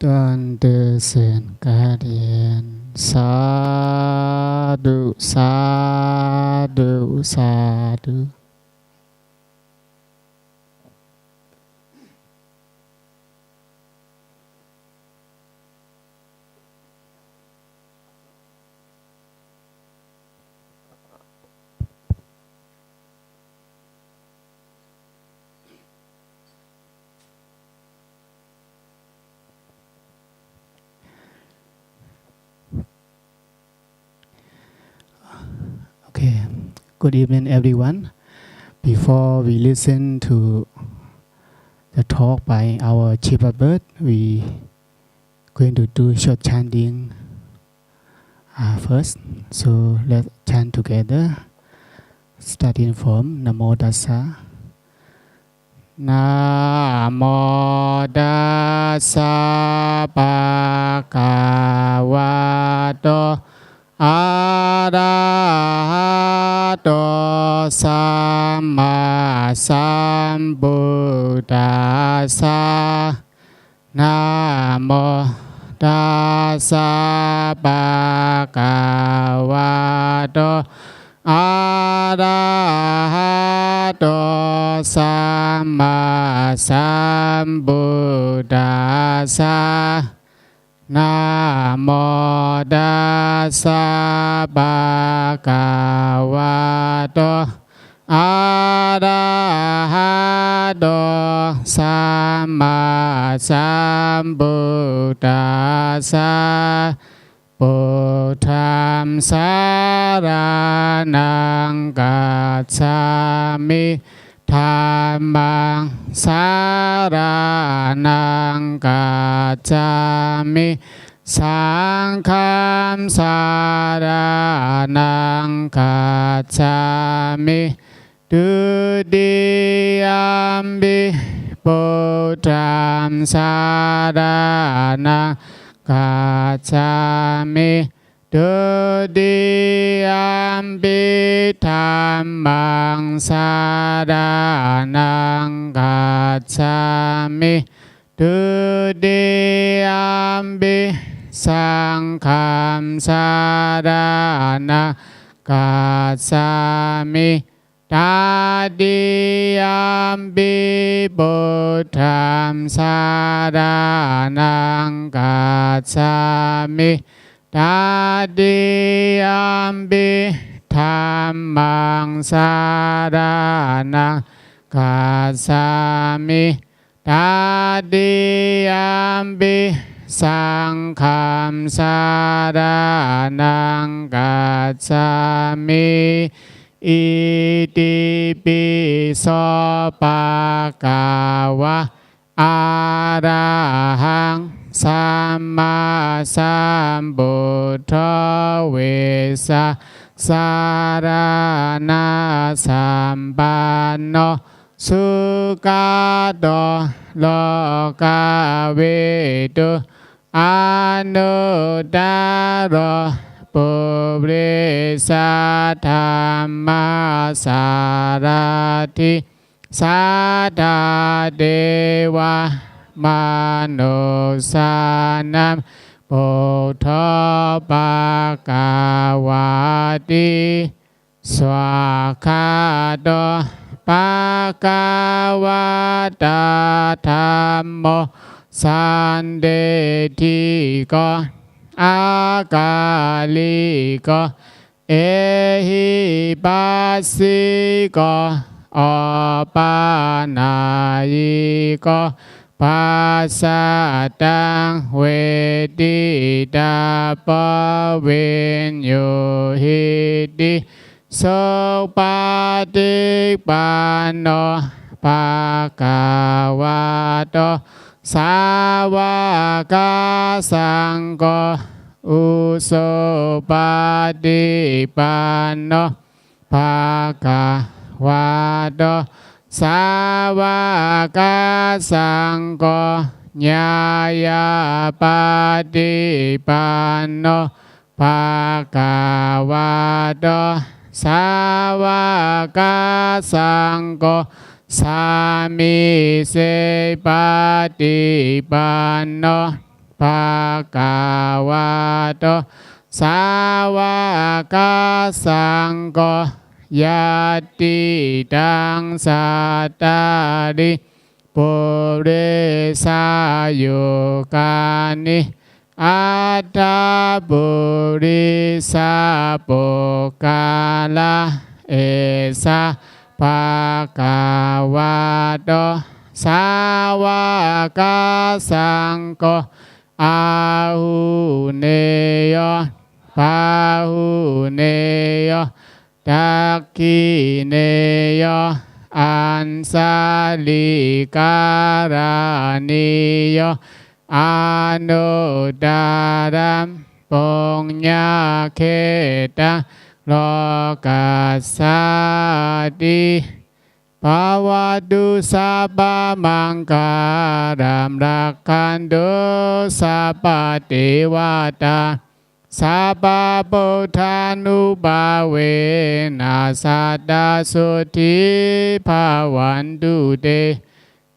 understand guardian sadhu sadhu sadhu. Okay, good evening everyone. Before we listen to the talk by our chief bird, we going to do short chanting first. So let's chant together, starting from Namo Tassa. Namo Tassa Bhagavato Arahato Samma Sambuddhassa. Namo Tassa Bhagavato Arahato Samma Sambuddhassa. Namo Tassa Bhagavato Arahato Samma Sambuddhassa. Buddham saranang gacchami. Dhammang saranang gacchami. Sangham saranang gacchami. Dutiyampi Buddham saranang gacchami. Dutiyampi Dhammang saranang gacchami. Dutiyampi Sangham saranang gacchami. Tatiyampi Buddham saranang gacchami. Tatiyampi Dhammang saranang gacchami. Tatiyampi Sangham saranang gacchami. Iti piso bhagava arahang samma sambuddho vesa sarana sampanno sukato loka vedu anuttaro purisa dhamma sarati sada dewa manusanam buddha bhagavati swakato bhagavata dhammo sandetiko akaliko ehipasiko opanayiko pasatang vedita pavinyuhiti sopatikpanno bhagavato sawaka sangko usopatipanno bhagavato sawaka sangko nyaya patipanno bhagavato sawaka sangko sami se patipanno Bhagavato Sāvaka Saṅgho Yati Dang Sattari Purisa Yogani Atta Purisa Pokala Esa Bhagavato Sāvaka Saṅgho Ahuneyo Pahuneyo Dakhineyo Ansalikaraniyo Anudaram Punya Kheta Lokasati Bhavatu Sabba Mangkaram Rakhantu Sabba Devata Sabba Buddhanubhavena Saddha Suti Bhavantu Te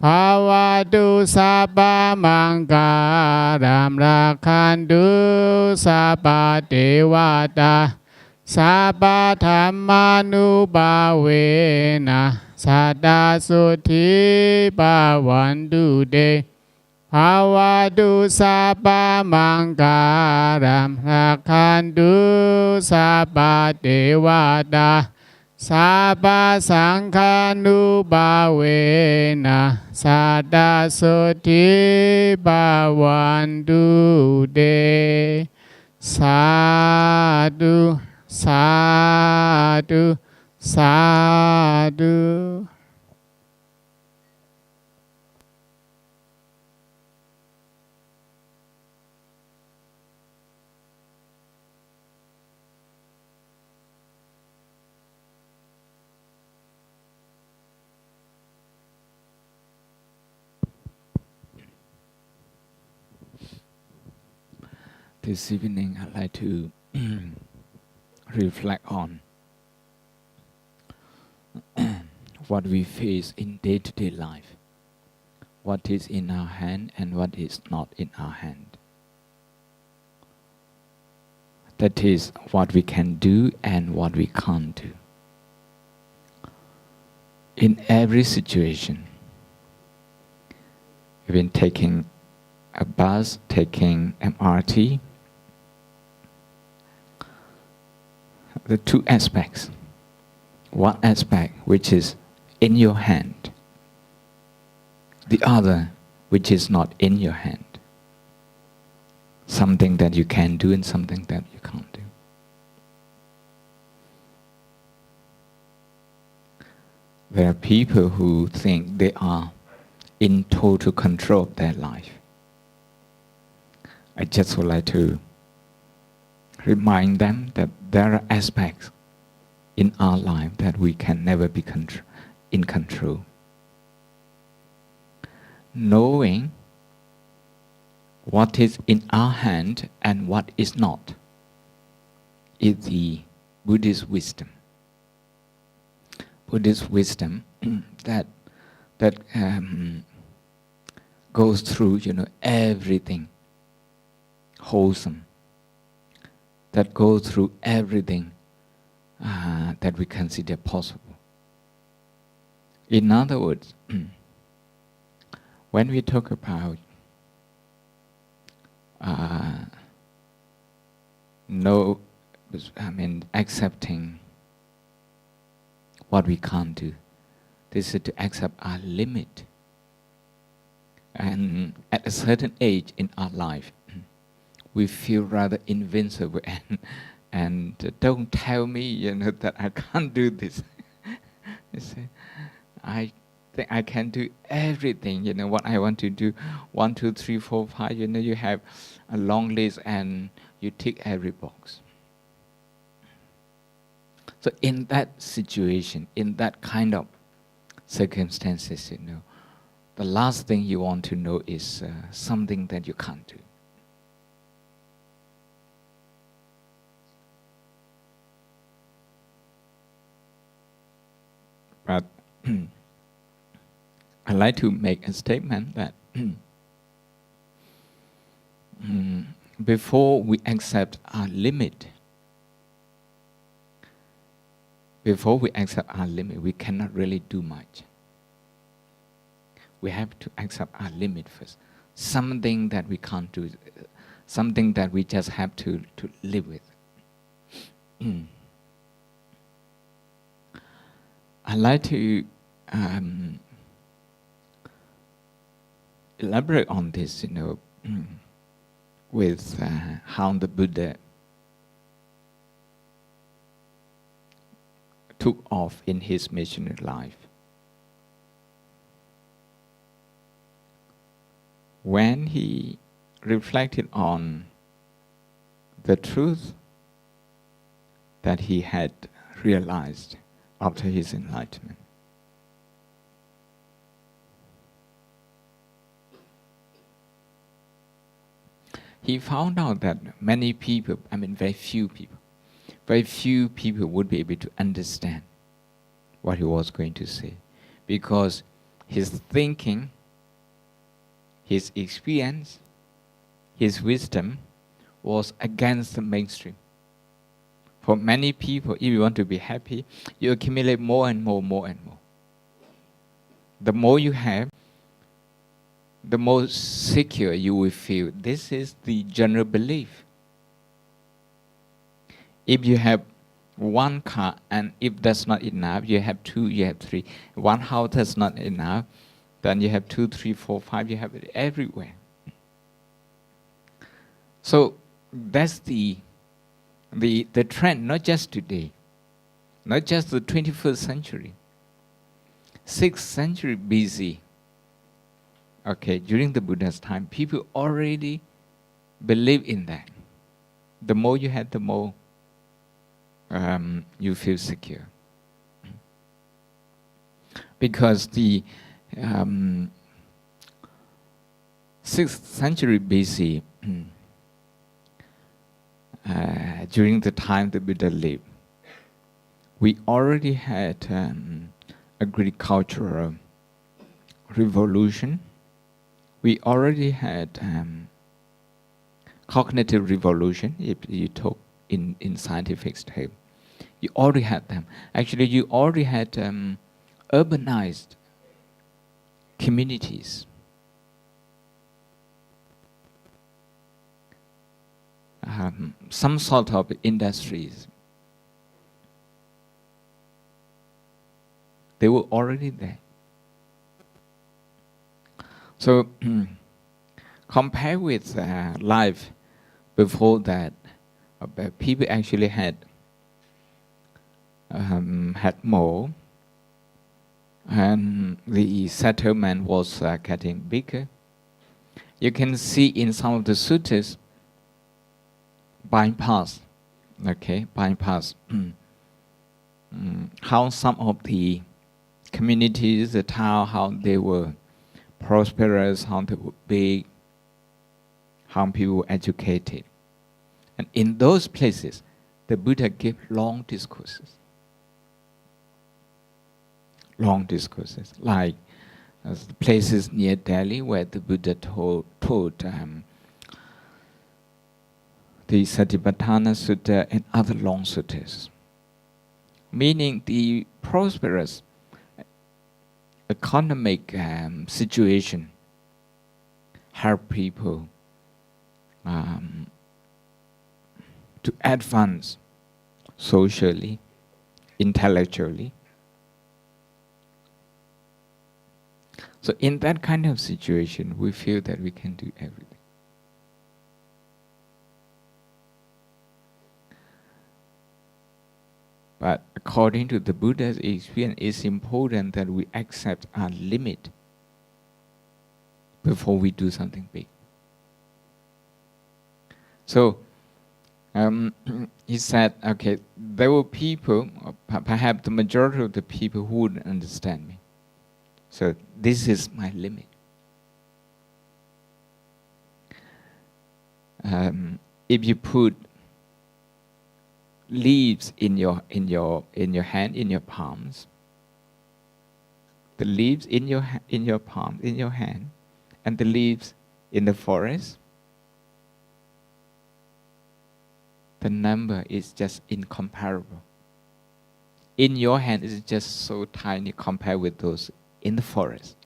Bhavatu Sabba Mangkaram Rakhantu Sabba Devata Sabba Dhammanubhavena Saddha Suti Bhavantu Te Bhavatu Sabba Mangkaram Rakhantu Sabba Devata Sabba Saṅghanubhavena Saddha Suti Bhavantu Te Sadhu Sadhu Sadhu. This evening, I'd like to reflect on what we face in day-to-day life, what is in our hand and what is not in our hand. That is what we can do and what we can't do. In every situation, even taking a bus, taking MRT, the two aspects. One aspect which is in your hand, the other which is not in your hand. Something that you can do and something that you can't do. There are people who think they are in total control of their life. I just would like to remind them that there are aspects in our life that we can never be in control. Knowing what is in our hand and what is not is the Buddhist wisdom. Buddhist wisdom that goes through, everything wholesome, that goes through everything that we consider possible. In other words, when we talk about accepting what we can't do, this is to accept our limit. And at a certain age in our life, we feel rather invincible and don't tell me, that I can't do this. You see, I think I can do everything, what I want to do. 1, 2, 3, 4, 5, you have a long list and you tick every box. So in that situation, in that kind of circumstances, the last thing you want to know is something that you can't do. But I'd like to make a statement that before we accept our limit, we cannot really do much. We have to accept our limit first. Something that we can't do, something that we just have to live with. I'd like to elaborate on this, with how the Buddha took off in his missionary life. When he reflected on the truth that he had realized after his enlightenment, he found out that many people, very few people would be able to understand what he was going to say, because his thinking, his experience, his wisdom was against the mainstream. For many people, if you want to be happy, you accumulate more and more. The more you have, the more secure you will feel. This is the general belief. If you have one car, and if that's not enough, you have two, you have three. One house that's not enough, then you have 2, 3, 4, 5, you have it everywhere. So that's the trend, not just today, not just the 21st century. 6th century BC, during the Buddha's time, people already believe in that. The more you have, the more you feel secure. Because the 6th century BC, during the time the Buddha lived, we already had agricultural revolution. We already had cognitive revolution, if you talk in scientific terms. You already had them. Actually, you already had urbanized communities. Some sort of industries. They were already there. So, compared with life before that, people actually had more, and the settlement was getting bigger. You can see in some of the suttas, bypass, how some of the communities, the town, how they were prosperous, how they were big, how people were educated. And in those places, the Buddha gave long discourses. Like places near Delhi where the Buddha taught the Satipatthana Sutta and other long suttas. Meaning the prosperous economic situation help people to advance socially, intellectually. So in that kind of situation, we feel that we can do everything. But according to the Buddha's experience, it's important that we accept our limit before we do something big. So, he said, there were people, perhaps the majority of the people who wouldn't understand me. So this is my limit. If you put leaves in your hand, in your palms, the leaves in your palm, in your hand, and the leaves in the forest, the number is just incomparable. In your hand, it's just so tiny compared with those in the forest.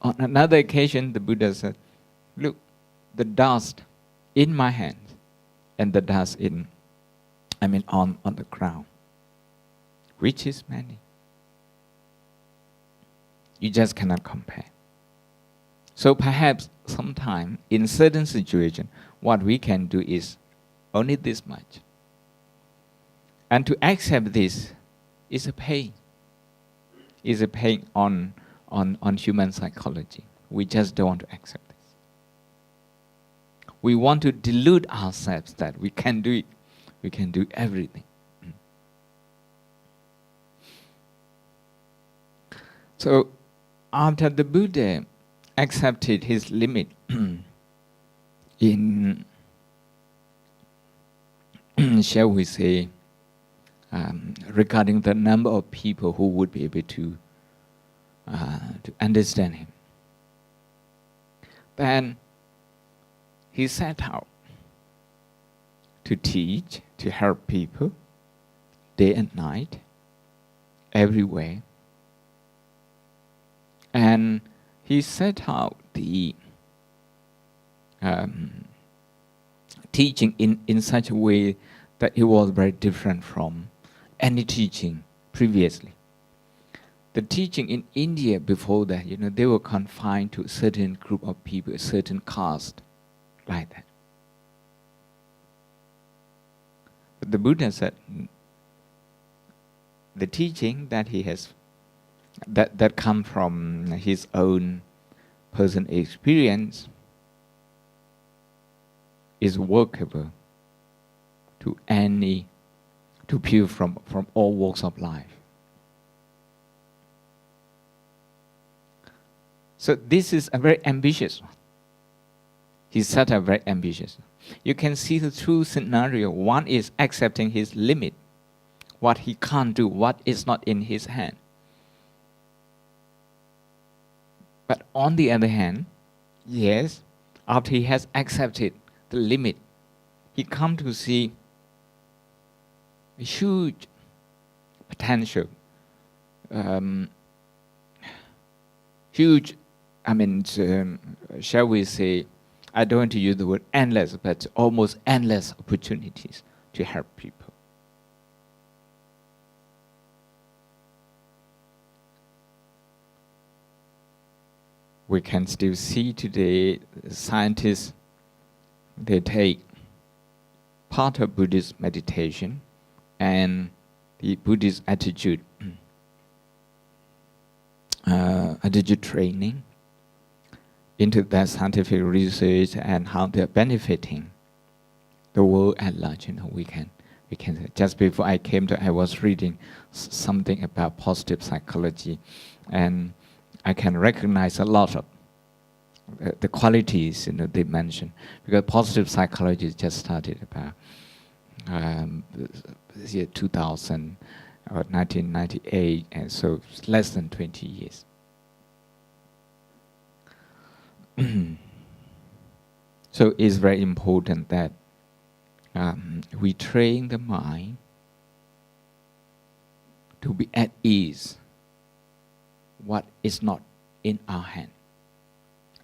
On another occasion, the Buddha said, look, the dust in my hand and the dust on the ground, which is many. You just cannot compare. So perhaps sometime in certain situation, what we can do is only this much. And to accept this is a pain. Is a pain on human psychology. We just don't want to accept this. We want to delude ourselves that we can do it. We can do everything. So after the Buddha accepted his limit in, shall we say, regarding the number of people who would be able to understand him, then he set out to teach, to help people, day and night, everywhere. And he set out the teaching in such a way that it was very different from any teaching previously. The teaching in India before that, they were confined to a certain group of people, a certain caste, like that. But the Buddha said, the teaching that he has, that come from his own personal experience, is workable to people from all walks of life. So this is a very ambitious one. He set a very ambitious one. You can see the two scenarios. One is accepting his limit, what he can't do, what is not in his hand. But on the other hand, yes, after he has accepted the limit, he come to see a huge potential, huge, shall we say, I don't want to use the word endless, but almost endless opportunities to help people. We can still see today scientists, they take part of Buddhist meditation and the Buddhist attitude training into that scientific research and how they're benefiting the world at large. We can just before I came to, I was reading something about positive psychology, and I can recognize a lot of the qualities they mentioned, because positive psychology just started about this year 2000 or 1998, and so it's less than 20 years. So it's very important that we train the mind to be at ease what is not in our hand.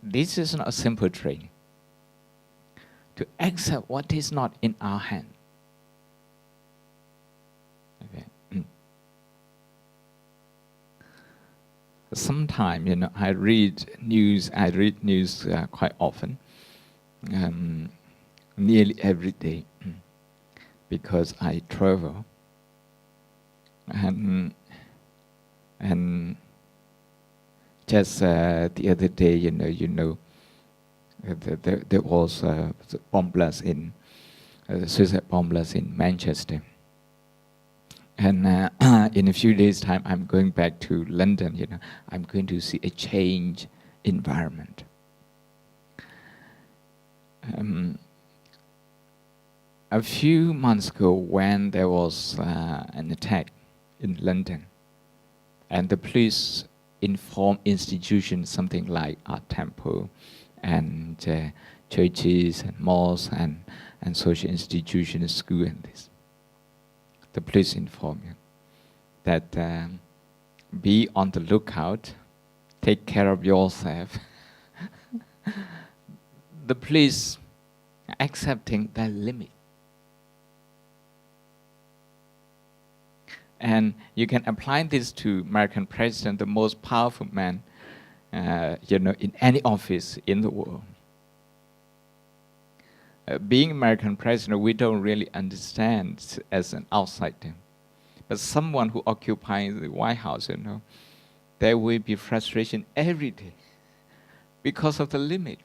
This is not a simple training. To accept what is not in our hand. Okay. Sometimes, I read news quite often, nearly every day, because I travel. And just the other day, there was a bomb blast suicide bomb blast in Manchester. And in a few days' time, I'm going back to London. I'm going to see a change environment. A few months ago, when there was an attack in London, and the police informed institutions, something like our temple and churches and mosques and social institutions, school and this. Please inform you that be on the lookout, take care of yourself. Please accepting that limit. And you can apply this to American president, the most powerful man, in any office in the world. Being American president, we don't really understand as an outsider. But someone who occupies the White House, there will be frustration every day because of the limit.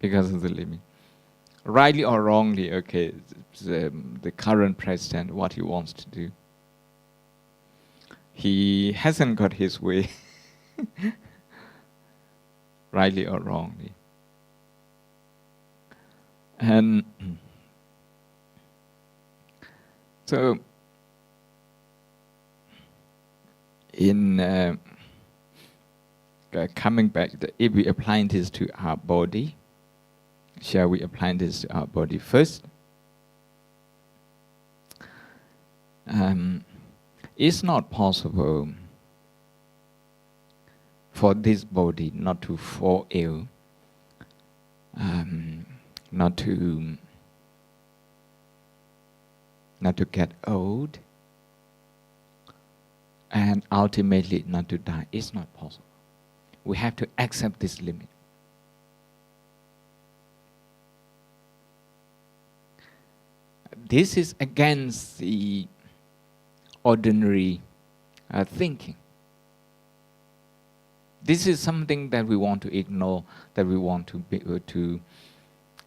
Because of the limit. Rightly or wrongly, okay, the current president, what he wants to do. He hasn't got his way, rightly or wrongly. And so, in coming back, if we apply this to our body, shall we apply this to our body first? It's not possible for this body not to fall ill, not to get old, and ultimately not to die. It's not possible. We have to accept this limit. This is against the ordinary thinking. This is something that we want to ignore, that we want to be able to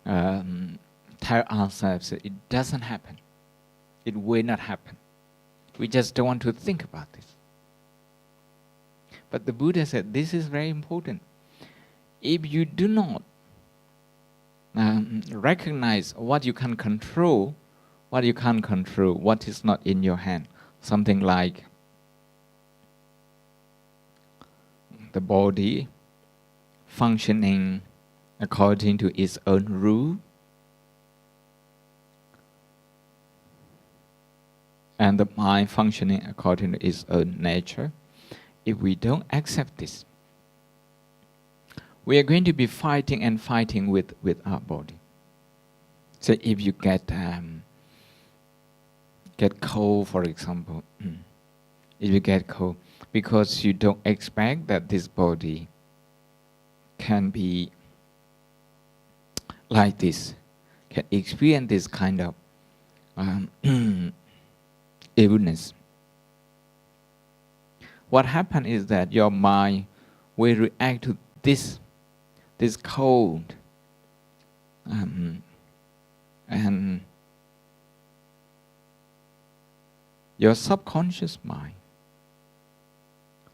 tell ourselves that it doesn't happen. It will not happen. We just don't want to think about this. But the Buddha said this is very important. If you do not recognize what you can control, what you can't control, what is not in your hand, something like the body functioning according to its own rule, and the mind functioning according to its own nature. If we don't accept this, we are going to be fighting and fighting with our body. So if you get cold, for example, if you get cold, because you don't expect that this body can be like this, can experience this kind of illness. What happens is that your mind will react to this cold, and your subconscious mind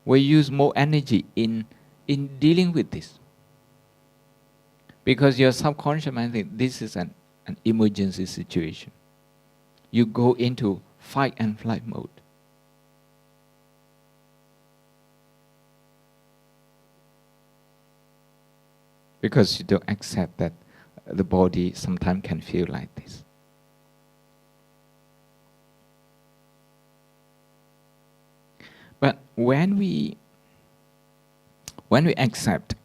will use more energy in dealing with this. Because your subconscious mind thinks this is an emergency situation. You go into fight and flight mode. Because you don't accept that the body sometimes can feel like this. But when we accept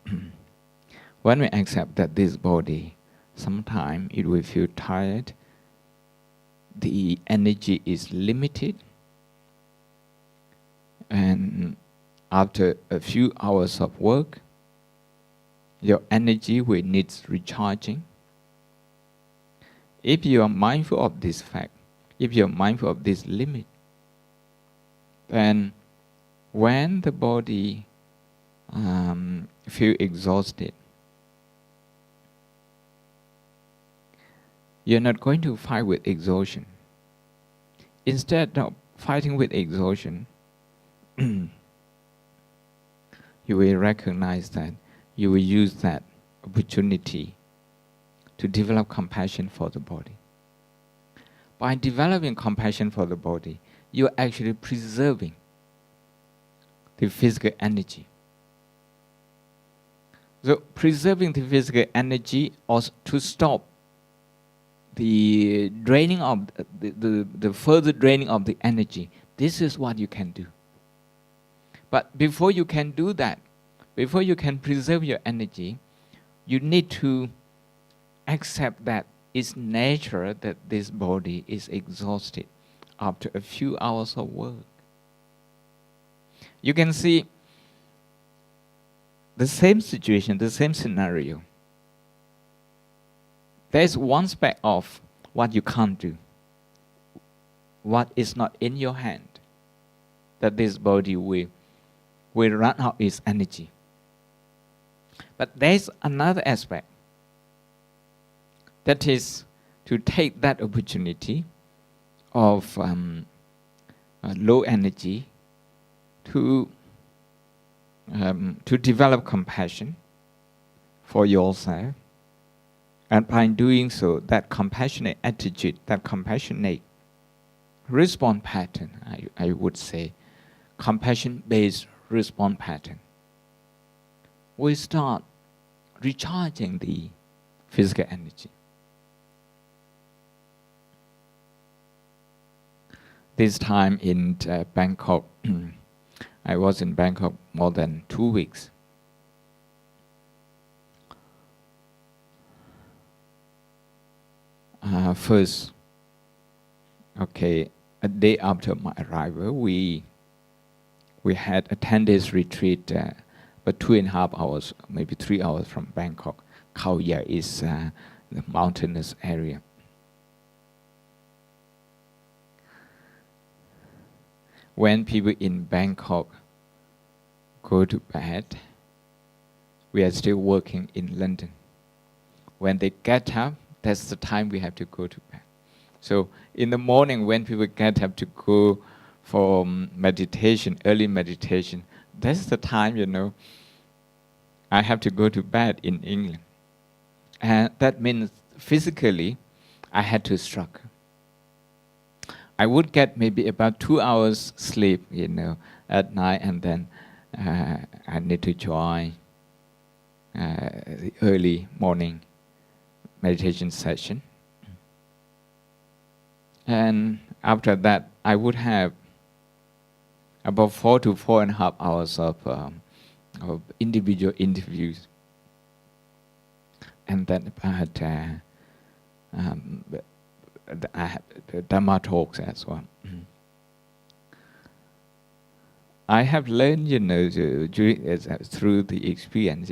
that this body, sometimes it will feel tired, the energy is limited, and after a few hours of work, your energy will need recharging. If you are mindful of this fact, if you are mindful of this limit, then when the body feel exhausted, you're not going to fight with exhaustion. Instead of fighting with exhaustion, you will recognize that you will use that opportunity to develop compassion for the body. By developing compassion for the body, you are actually preserving the physical energy. So preserving the physical energy or to stop the draining of the further draining of the energy, this is what you can do. But before you can do that, before you can preserve your energy, you need to accept that it's natural that this body is exhausted after a few hours of work. You can see the same situation, the same scenario. There's one aspect of what you can't do, what is not in your hand, that this body will run out its energy. But there's another aspect, that is to take that opportunity of low energy to develop compassion for yourself, and by doing so, that compassionate attitude, that compassionate response pattern, I would say, compassion-based response pattern, we start recharging the physical energy. This time in Bangkok, I was in Bangkok more than 2 weeks. First, a day after my arrival, we had a 10 days retreat, but 2.5 hours, maybe 3 hours from Bangkok. Khao Yai is the mountainous area. When people in Bangkok go to bed, we are still working in London. When they get up, that's the time we have to go to bed. So in the morning, when people get up to go for meditation, early meditation, that's the time, I have to go to bed in England. And that means physically, I had to struggle. I would get maybe about 2 hours sleep, at night, and then I need to join the early morning meditation session. And after that, I would have about 4 to 4.5 hours of individual interviews. And then I had Dhamma talks as well. I have learned, through the experience,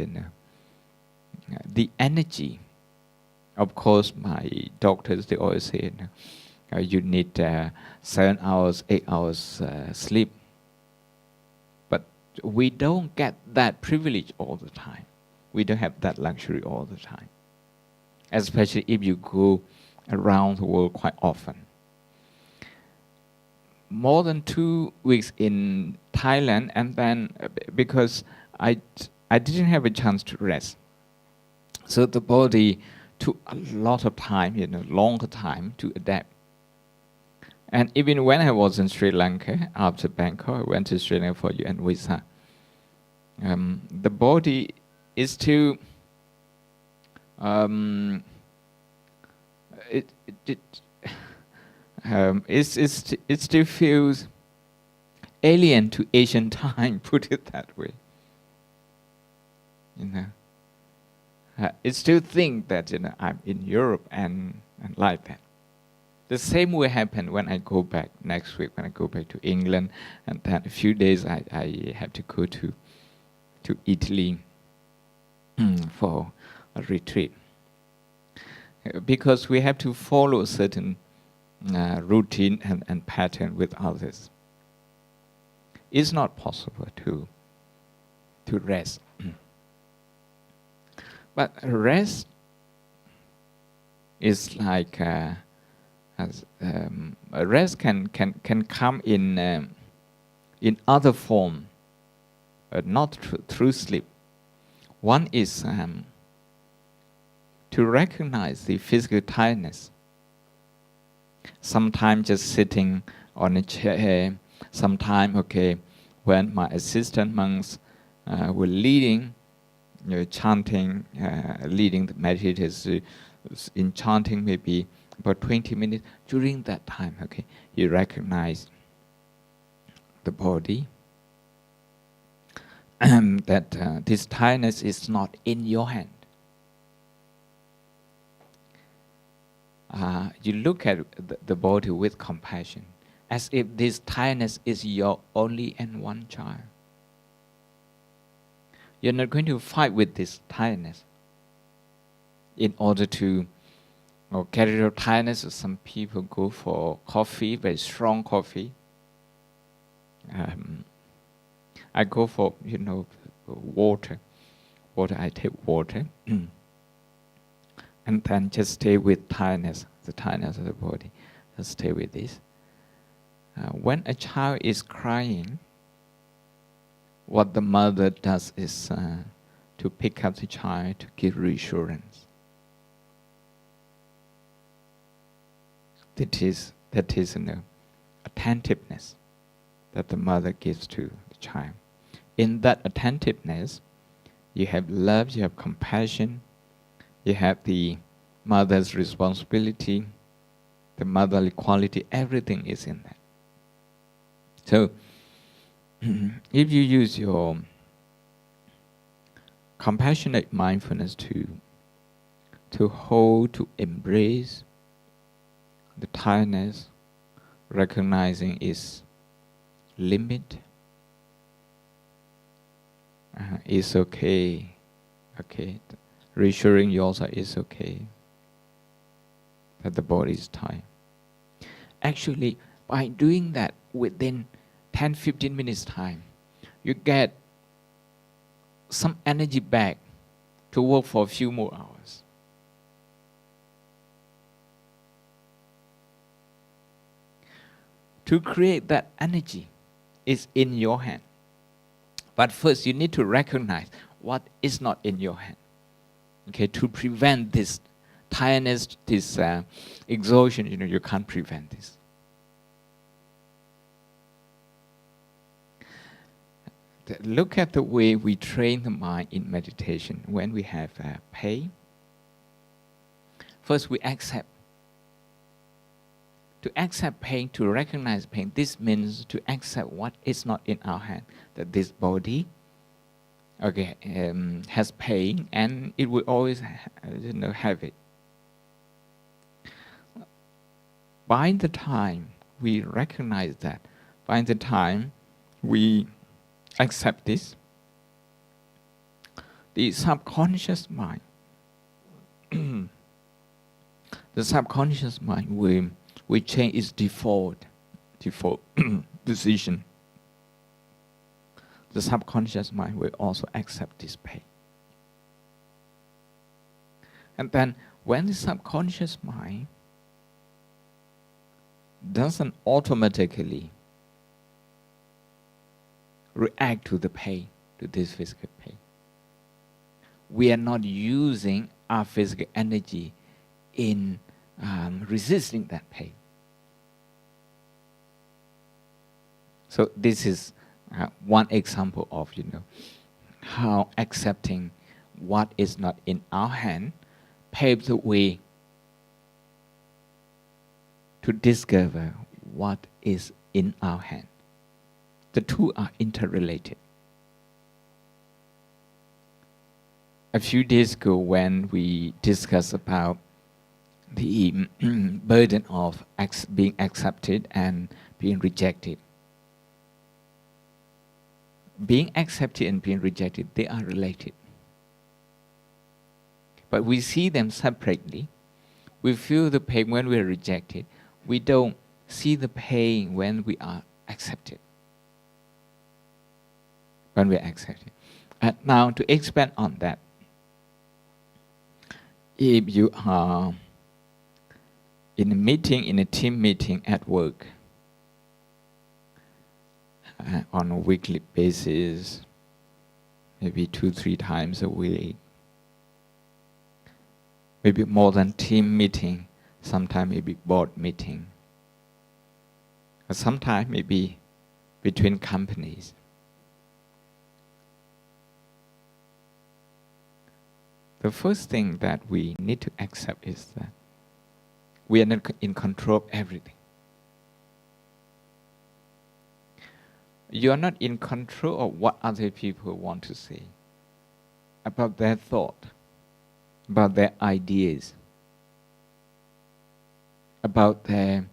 the energy. Of course, my doctors, they always say, you need 7 hours, 8 hours sleep. But we don't get that privilege all the time. We don't have that luxury all the time. Especially if you go around the world quite often. More than 2 weeks in Thailand, and then because I didn't have a chance to rest. So the body took a lot of time, longer time to adapt. And even when I was in Sri Lanka, after Bangkok, I went to Sri Lanka for UN visa. The body is still, it still feels alien to Asian time, put it that way. It still think that I'm in Europe and like that. The same will happen when I go back next week, when I go back to England, and then a few days I have to go to Italy for a retreat. Because we have to follow a certain routine and pattern with others. It's not possible to rest. But rest is like rest can come in other form, not through sleep. One is to recognize the physical tiredness. Sometimes just sitting on a chair. Sometimes, when my assistant monks were leading chanting, leading the meditators in chanting maybe about 20 minutes. During that time, okay, you recognize the body, that this tiredness is not in your hand. You look at the body with compassion, as if this tiredness is your only and one child. You're not going to fight with this tiredness in order to get rid of tiredness. Some people go for coffee, very strong coffee. I go for, water. I take water. And then just stay with tiredness, the tiredness of the body. Just stay with this. When a child is crying, what the mother does is to pick up the child to give reassurance. That is attentiveness that the mother gives to the child. In that attentiveness, you have love, you have compassion, you have the mother's responsibility, the motherly quality, everything is in that. So, if you use your compassionate mindfulness to hold, to embrace the tiredness, recognizing its limit, is okay. Reassuring you also is okay that the body is tired. Actually, by doing that within 10-15 minutes time, you get some energy back to work for a few more hours. To create that energy is in your hand. But first you need to recognize what is not in your hand. Okay, to prevent this tiredness, this exhaustion, you can't prevent this. Look at the way we train the mind in meditation. When we have pain, first we accept. To accept pain, to recognize pain, this means to accept what is not in our hand. That this body, has pain, and it will always, have it. By the time we recognize that, by the time we accept this, the subconscious mind, will change its default position. The subconscious mind will also accept this pain. And then when the subconscious mind doesn't automatically react to the pain, to this physical pain, we are not using our physical energy in resisting that pain. So this is one example of how accepting what is not in our hand paves the way to discover what is in our hand. The two are interrelated. A few days ago, when we discussed about the burden of being accepted and being rejected, being accepted and being rejected, they are related. But we see them separately. We feel the pain when we are rejected. We don't see the pain when we are accepted. When we are accepted. Now, to expand on that, if you are in a meeting, in a team meeting at work, on a weekly basis, maybe 2-3 times a week, maybe more than team meeting, sometimes maybe board meeting, or sometimes maybe between companies. the first thing that we need to accept is that we are not in control of everything. You are not in control of what other people want to say, about their thought, about their ideas, about their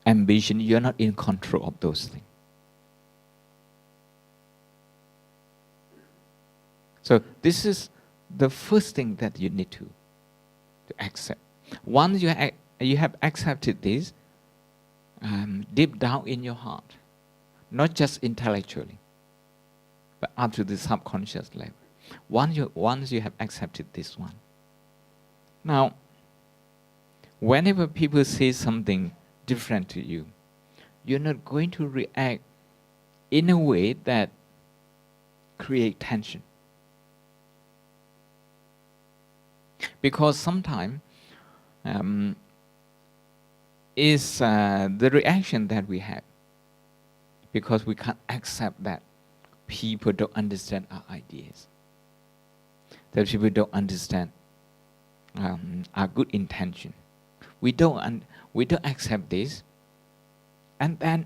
ambition. You are not in control of those things. So this is the first thing that you need to accept. Once you have accepted this, deep down in your heart, not just intellectually, but up to the subconscious level. Once you have accepted this one, now, whenever people say something different to you, you're not going to react in a way that creates tension. Because sometimes is the reaction that we have because we can't accept that people don't understand our ideas, that people don't understand our good intention. We don't accept this, and then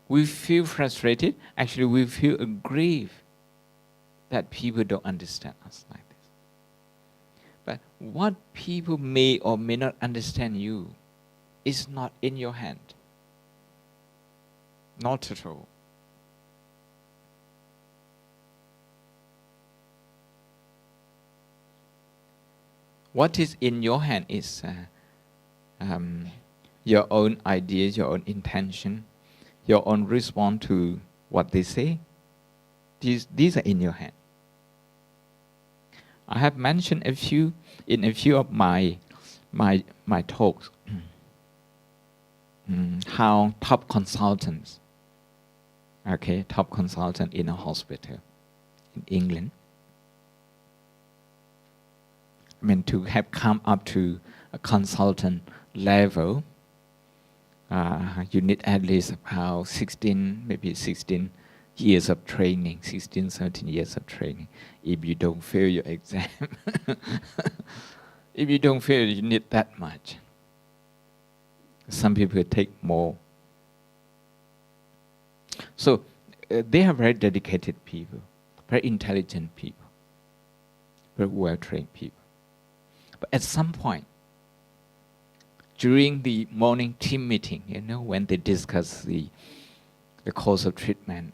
we feel frustrated. Actually, we feel aggrieved that people don't understand us like this. But what people may or may not understand you is not in your hand. Not at all. What is in your hand is your own ideas, your own intention, your own response to what they say. These are in your hand. I have mentioned in a few of my talks how top consultants, top consultant in a hospital in England, to have come up to a consultant level, you need at least about 16 years of training, 16, 17 years of training. If you don't fail your exam, if you don't fail, you need that much. Some people take more. So they are very dedicated people, very intelligent people, very well-trained people. But at some point, during the morning team meeting, when they discuss the course of treatment,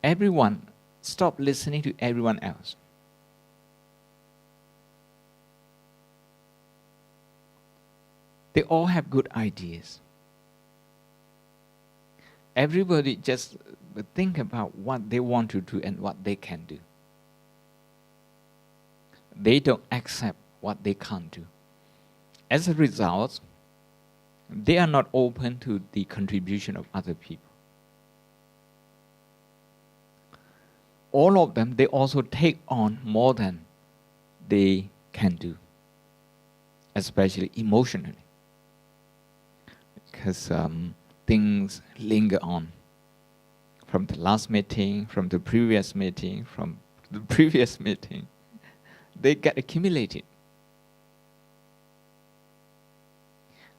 everyone stopped listening to everyone else. They all have good ideas. Everybody just think about what they want to do and what they can do. They don't accept what they can't do. As a result, they are not open to the contribution of other people. All of them, they also take on more than they can do, especially emotionally, because things linger on from the last meeting, from the previous meeting, from the previous meeting. They get accumulated.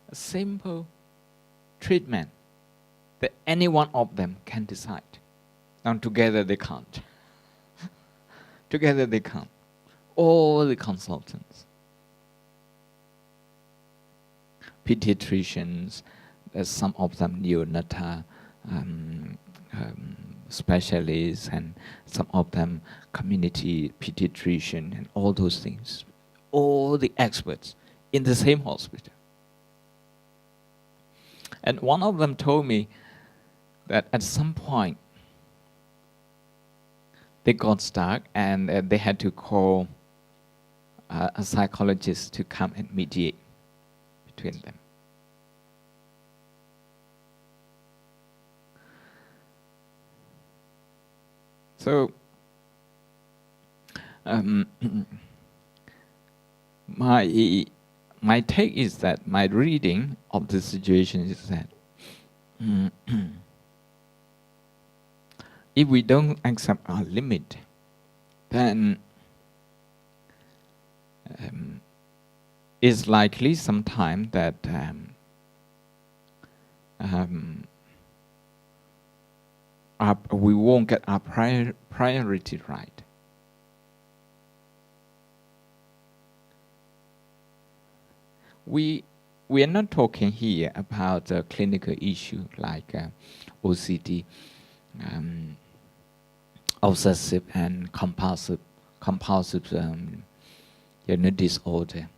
A simple treatment that any one of them can decide. And together they can't. Together they can't. All the consultants, pediatricians, some of them neonatal specialists, and some of them community pediatrician, and all those things. All the experts in the same hospital. And one of them told me that at some point they got stuck and they had to call a psychologist to come and mediate between them. So my take is that my reading of the situation is that if we don't accept our limit, then it's likely sometime that we won't get our priority right. We are not talking here about a clinical issue like OCD, obsessive and compulsive disorder.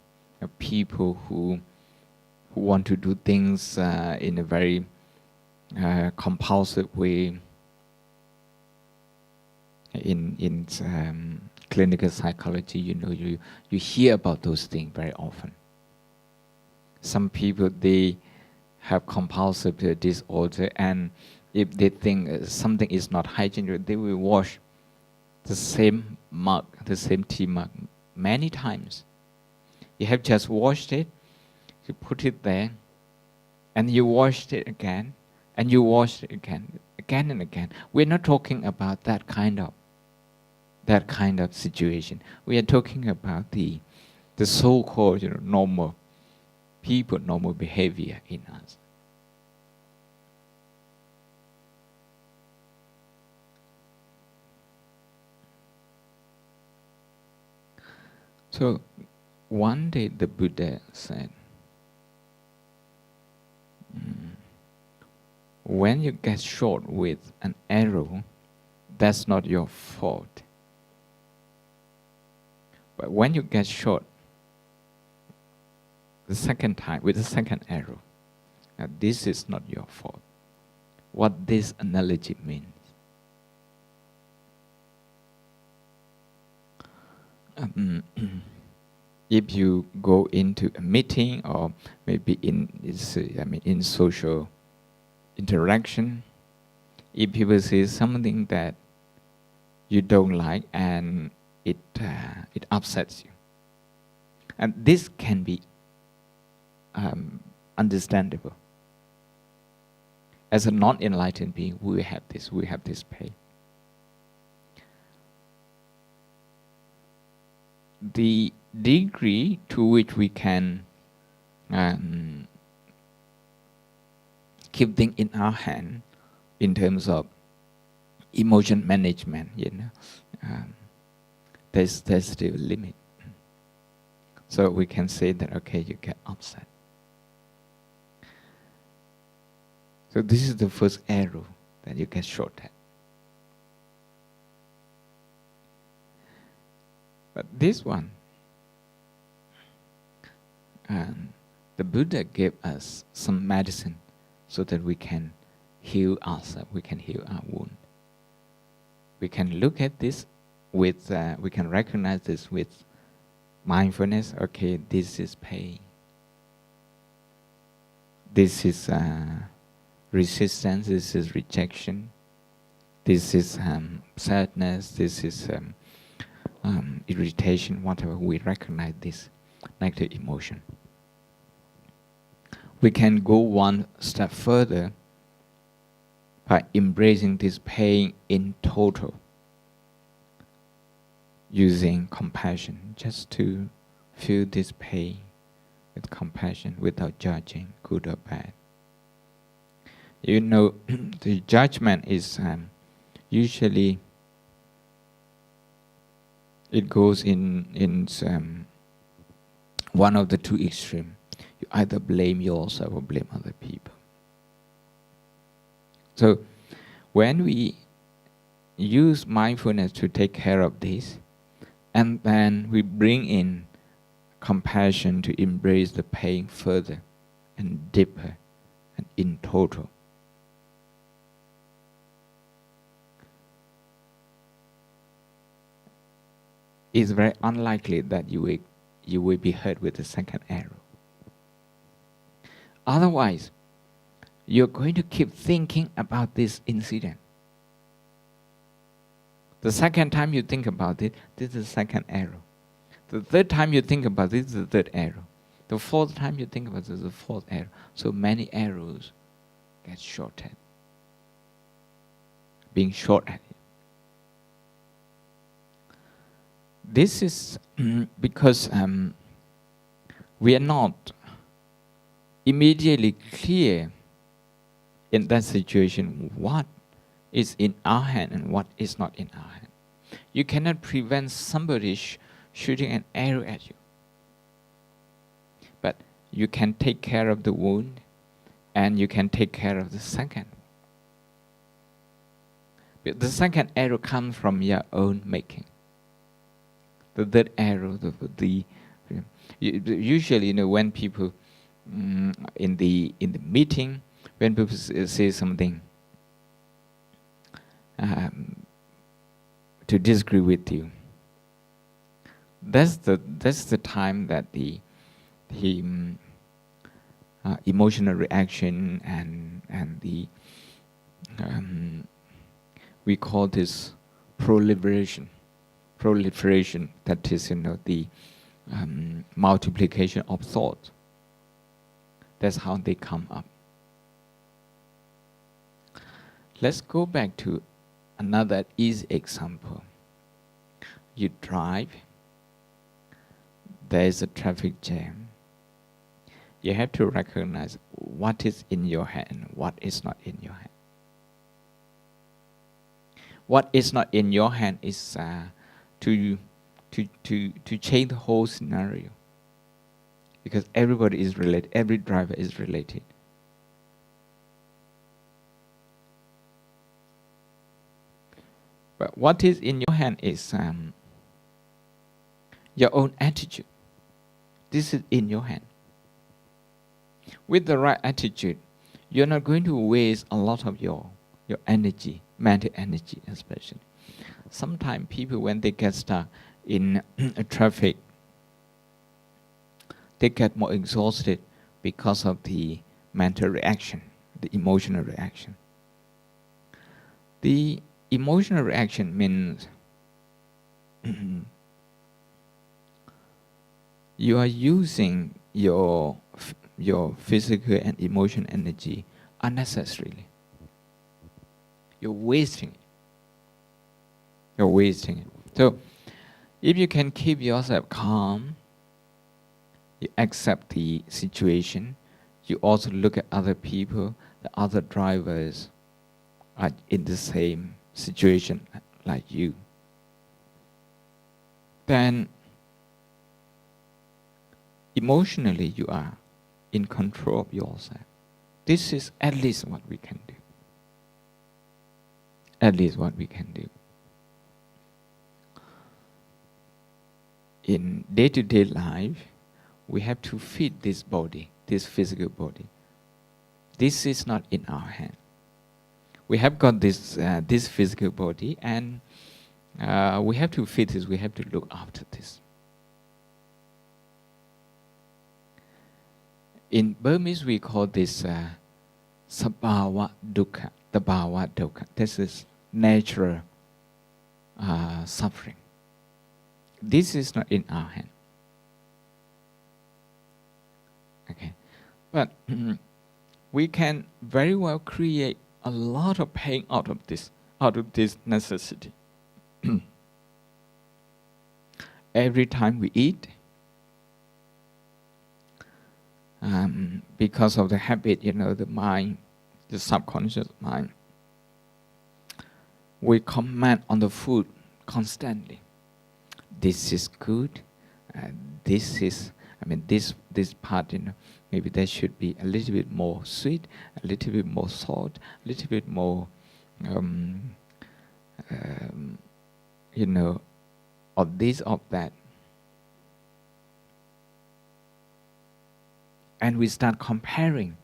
People who want to do things in a very compulsive way. In clinical psychology, you hear about those things very often. Some people, they have compulsive disorder, and if they think something is not hygienic, they will wash the same mug, the same tea mug, many times. You have just washed it, you put it there, and you washed it again, and you washed it again and again. We're not talking about that kind of situation. We are talking about the so-called normal people, normal behavior in us. So one day the Buddha said, when you get shot with an arrow, that's not your fault. But when you get shot the second time with the second arrow, this is not your fault. What this analogy means. If you go into a meeting or maybe in social interaction, if people say something that you don't like and it upsets you, and this can be understandable. As a non-enlightened being, we have this pain. The degree to which we can keep things in our hand in terms of emotion management, there's still a limit. So we can say that, okay, you get upset. So this is the first arrow that you get shot at. But this one, the Buddha gave us some medicine so that we can heal ourselves, we can heal our wound. We can look at this with, we can recognize this with mindfulness. Okay, this is pain. This is resistance, this is rejection. This is sadness, this is irritation, whatever. We recognize this negative emotion. We can go one step further by embracing this pain in total, using compassion, just to feel this pain with compassion without judging, good or bad. The judgment is usually, it goes in one of the two extremes. You either blame yourself or blame other people. So when we use mindfulness to take care of this, and then we bring in compassion to embrace the pain further and deeper and in total, it's very unlikely that you will be hurt with the second arrow. Otherwise, you're going to keep thinking about this incident. The second time you think about it, this is the second arrow. The third time you think about it, this is the third arrow. The fourth time you think about it, this is the fourth arrow. So many arrows get shot at. Being shot at. This is because we are not immediately clear in that situation what is in our hand and what is not in our hand. You cannot prevent somebody shooting an arrow at you. But you can take care of the wound and you can take care of the second. But the second arrow comes from your own making. The third arrow, usually, when people in the meeting, when people say something to disagree with you, that's the time that the emotional reaction and the we call this proliferation. That is, the multiplication of thought. That's how they come up. Let's go back to another easy example. You drive. There is a traffic jam. You have to recognize what is in your hand, what is not in your hand. What is not in your hand is to change the whole scenario, because everybody is related. Every driver is related. But what is in your hand is your own attitude. This is in your hand. With the right attitude, you're not going to waste a lot of your energy, mental energy especially. Sometimes people, when they get stuck in a traffic, they get more exhausted because of the mental reaction, the emotional reaction. The emotional reaction means you are using your physical and emotional energy unnecessarily. You're wasting it. You're wasting it. So, if you can keep yourself calm, you accept the situation, you also look at other people, the other drivers are in the same situation like you, then emotionally you are in control of yourself. This is at least what we can do. At least what we can do. In day-to-day life, we have to feed this body, this physical body. This is not in our hand. We have got this physical body, and we have to feed this. We have to look after this. In Burmese, we call this sabhava dukkha, tabhava dukkha. This is natural suffering. This is not in our hand. Okay, but we can very well create a lot of pain out of this necessity. Every time we eat, because of the habit, the mind, the subconscious mind, we comment on the food constantly. This is good. This is, this part, maybe there should be a little bit more sweet, a little bit more salt, a little bit more, of this, of that. And we start comparing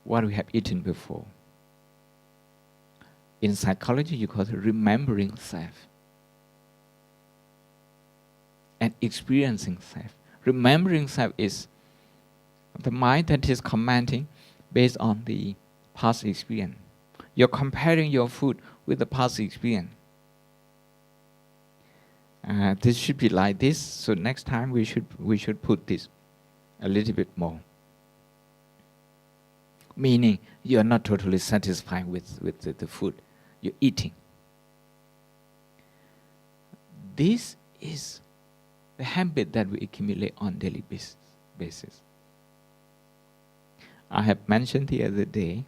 what we have eaten before. In psychology, you call it remembering self and experiencing self. Remembering self is the mind that is commenting based on the past experience. You're comparing your food with the past experience. This should be like this, so next time we should put this a little bit more. Meaning you are not totally satisfied with the food you're eating. This is the habit that we accumulate on daily basis. I have mentioned the other day,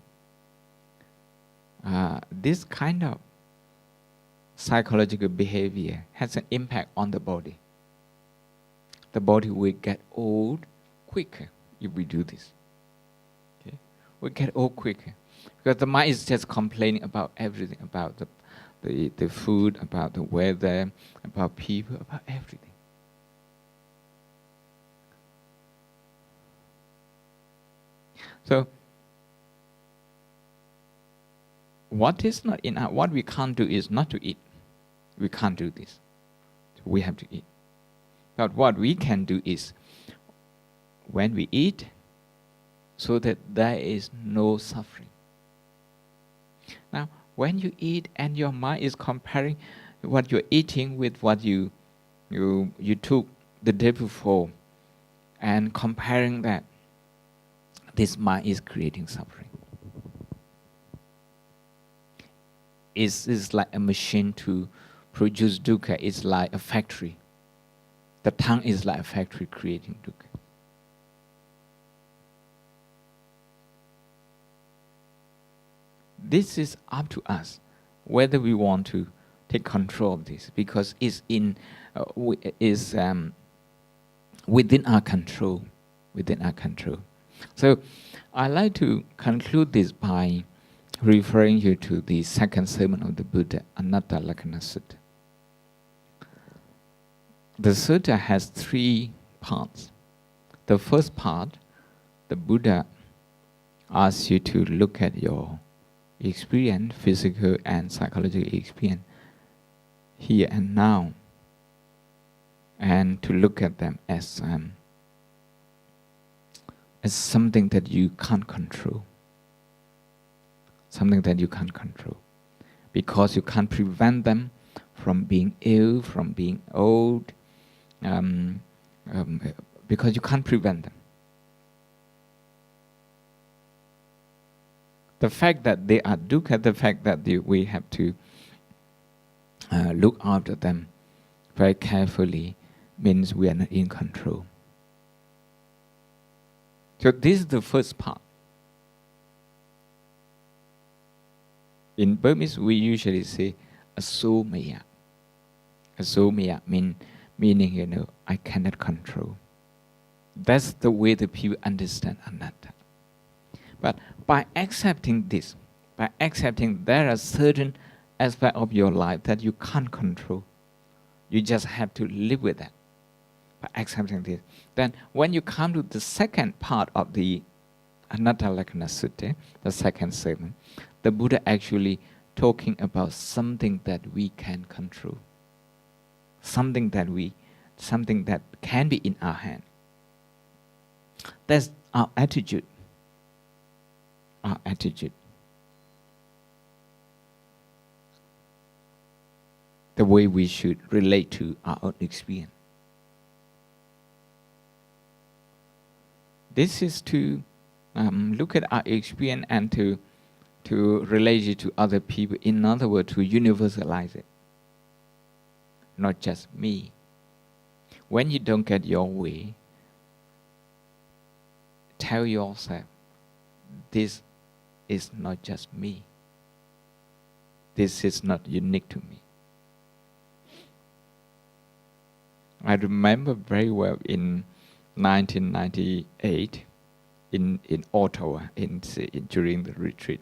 this kind of psychological behavior has an impact on the body. The body will get old quicker if we do this. Okay? We get old quicker because the mind is just complaining about everything, about the food, about the weather, about people, about everything. So, what is not in what we can't do is not to eat. We can't do this. So we have to eat. But what we can do is, when we eat, so that there is no suffering. Now, when you eat and your mind is comparing what you're eating with what you took the day before, and comparing that, this mind is creating suffering. It's like a machine to produce dukkha. It's like a factory. The tongue is like a factory creating dukkha. This is up to us whether we want to take control of this, because it's within our control. Within our control. So, I like to conclude this by referring you to the second sermon of the Buddha, Anatta Lakkhana Sutta. The sutta has 3 parts. The first part, the Buddha asks you to look at your experience, physical and psychological experience, here and now, and to look at them as something that you can't control. Something that you can't control. Because you can't prevent them from being ill, from being old, because you can't prevent them. The fact that they are dukkha, the fact that we have to look after them very carefully, means we are not in control. So this is the first part. In Burmese, we usually say asomaya. Asomaya meaning, I cannot control. That's the way the people understand anatta. But by accepting this, by accepting there are certain aspects of your life that you can't control, you just have to live with that. By accepting this, then when you come to the second part of the Anatta Lakkhana Sutta, the second sermon, the Buddha actually talking about something that we can control, something that can be in our hand. That's our attitude. Our attitude. The way we should relate to our own experience. This is to look at our experience and to relate it to other people. In other words, to universalize it. Not just me. When you don't get your way, tell yourself, this is not just me. This is not unique to me. I remember very well in 1998 in Ottawa during the retreat.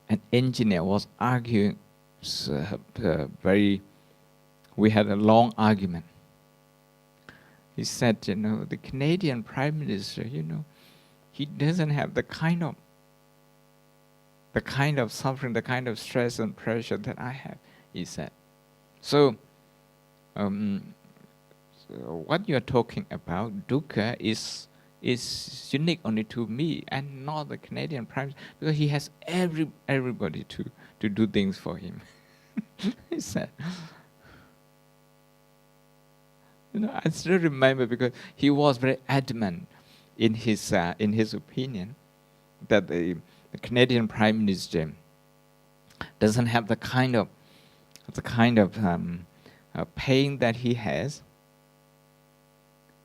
An engineer was arguing we had a long argument. He said, the Canadian Prime Minister, he doesn't have the kind of suffering, the kind of stress and pressure that I have, he said. So, what you're talking about, dukkha, is unique only to me and not the Canadian Prime Minister, because he has everybody to do things for him. He said. I still remember, because he was very adamant in his opinion that the Canadian Prime Minister doesn't have the kind of pain that he has.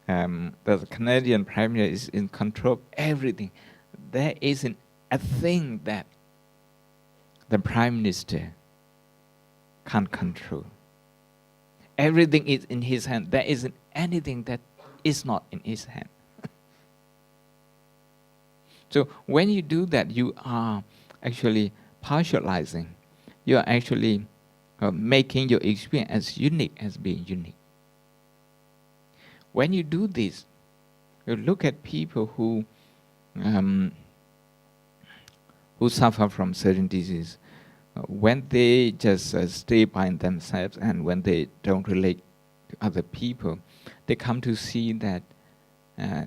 The Canadian Prime Minister is in control of everything. There isn't a thing that the Prime Minister can't control. Everything is in his hand. There isn't anything that is not in his hand. So when you do that, you are actually partializing. You are actually making your experience as unique as being unique. When you do this, you look at people who suffer from certain disease. When they just stay by themselves and when they don't relate to other people, they come to see that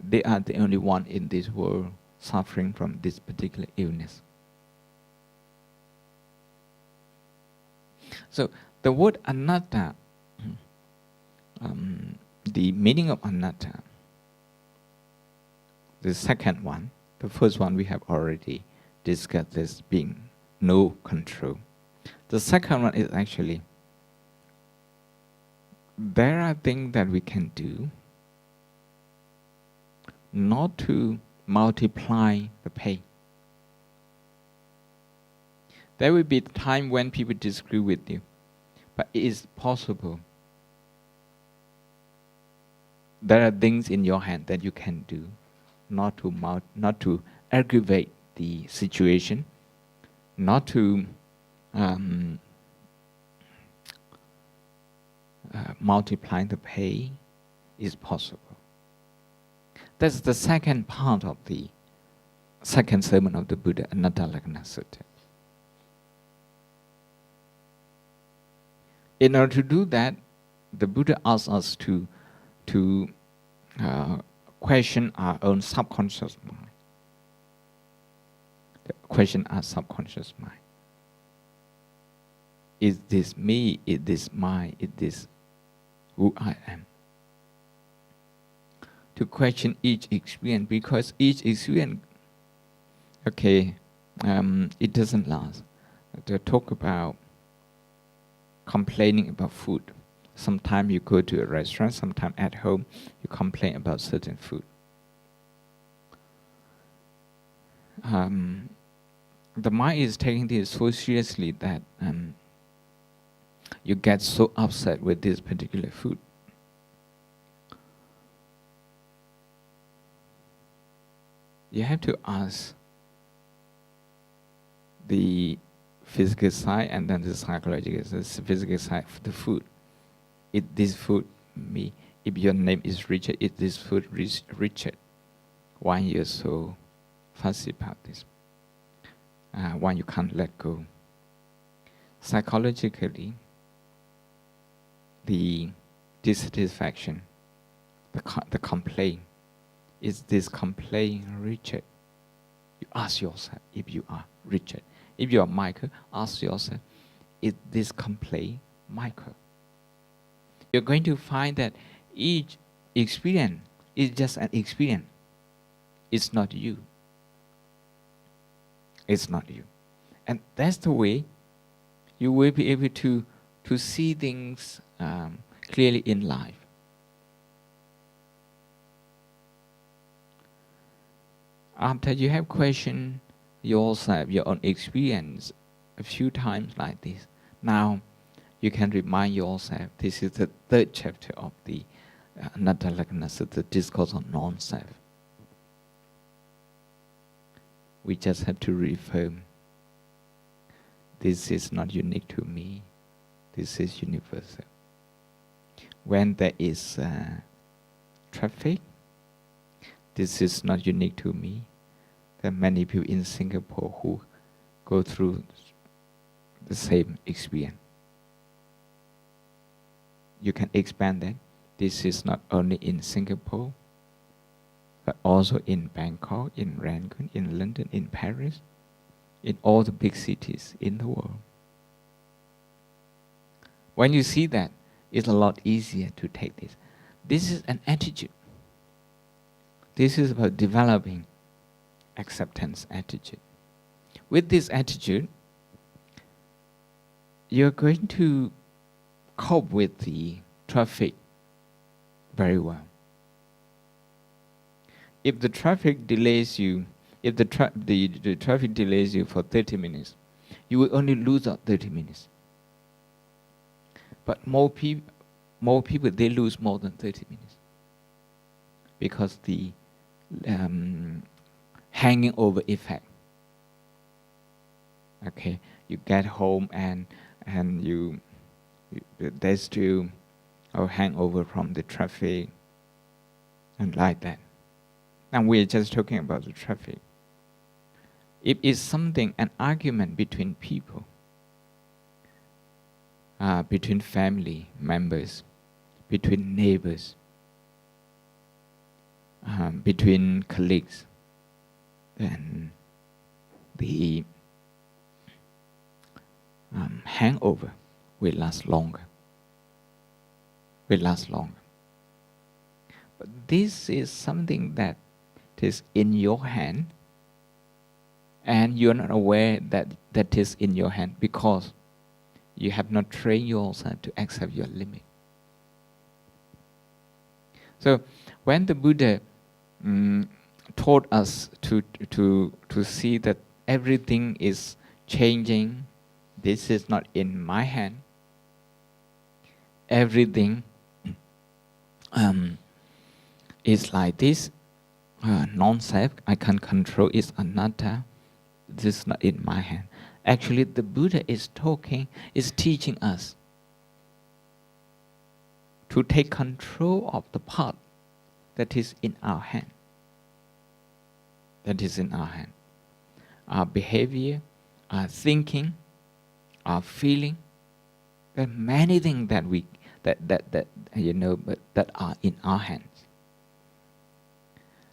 they are the only one in this world suffering from this particular illness. So the word anatta, the meaning of anatta, the second one, the first one we have already discussed as being no control. The second one is actually, there are things that we can do not to multiply the pain. There will be a time when people disagree with you, but it is possible. There are things in your hand that you can do not to aggravate the situation, not to multiply the pain is possible. That's the second part of the second sermon of the Buddha, Anatta Lakkhana Sutta. In order to do that, the Buddha asks us to question our own subconscious mind. Question our subconscious mind. Is this me? Is this mine? Is this who I am? To question each experience, because each experience, it doesn't last. To talk about complaining about food. Sometimes you go to a restaurant, sometimes at home, you complain about certain food. The mind is taking this so seriously that you get so upset with this particular food. You have to ask the physical side and then the psychological side, the physical side of the food. Is this food me? If your name is Richard, is this food Richard? Why you're so fussy about this? Why you can't let go? Psychologically, the dissatisfaction, the complaint, is this complaint Richard? You ask yourself if you are Richard. If you are Michael, ask yourself, is this complaint Michael? You're going to find that each experience is just an experience. It's not you. It's not you. And that's the way you will be able to see things clearly in life. After you have questioned yourself, your own experience a few times like this, now you can remind yourself, this is the third chapter of the Anatta Lakkhana Sutta, the discourse on non-self. We just have to reaffirm, this is not unique to me, this is universal. When there is traffic, this is not unique to me. There are many people in Singapore who go through the same experience. You can expand that. This is not only in Singapore, but also in Bangkok, in Rangoon, in London, in Paris, in all the big cities in the world. When you see that, it's a lot easier to take this. This is an attitude. This is about developing acceptance attitude. With this attitude, you're going to cope with the traffic very well. If the traffic delays you, if the traffic delays you for 30 minutes, you will only lose out 30 minutes. But more people, they lose more than 30 minutes. Because the hanging over effect. Okay, you get home and there's still a hangover from the traffic and like that. And we're just talking about the traffic. If it's something, an argument between people, between family members, between neighbors, between colleagues, then the hangover will last longer. But this is something that is in your hand, and you're not aware that that is in your hand because you have not trained yourself to accept your limit. So when the Buddha taught us to see that everything is changing, this is not in my hand. Everything is like this, non-self, I can't control, it's anatta, this is not in my hand. Actually, the Buddha is teaching us to take control of the part that is in our hand. That is in our hand. Our behavior, our thinking, our feeling. There are many things that that are in our hands.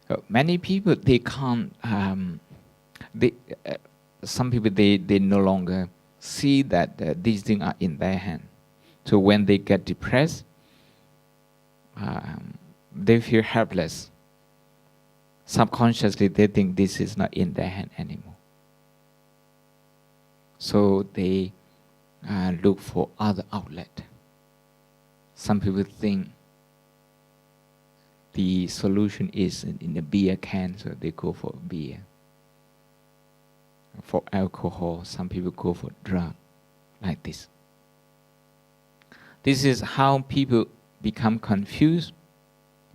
So many people they can't. Some people they no longer see that these things are in their hand. So when they get depressed, they feel helpless. Subconsciously, they think this is not in their hand anymore. So they look for other outlet. Some people think the solution is in a beer can, so they go for beer. For alcohol, some people go for drug, like this. This is how people become confused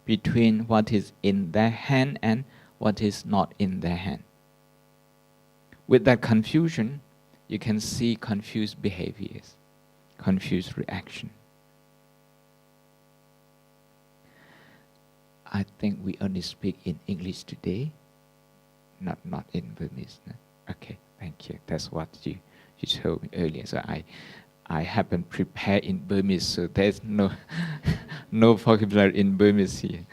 between what is in their hand and what is not in their hand. With that confusion, you can see confused behaviors, confused reaction. I think we only speak in English today, not in Burmese. No? Okay, thank you. That's what you told me earlier. So I haven't prepared in Burmese, so there's no vocabulary in Burmese here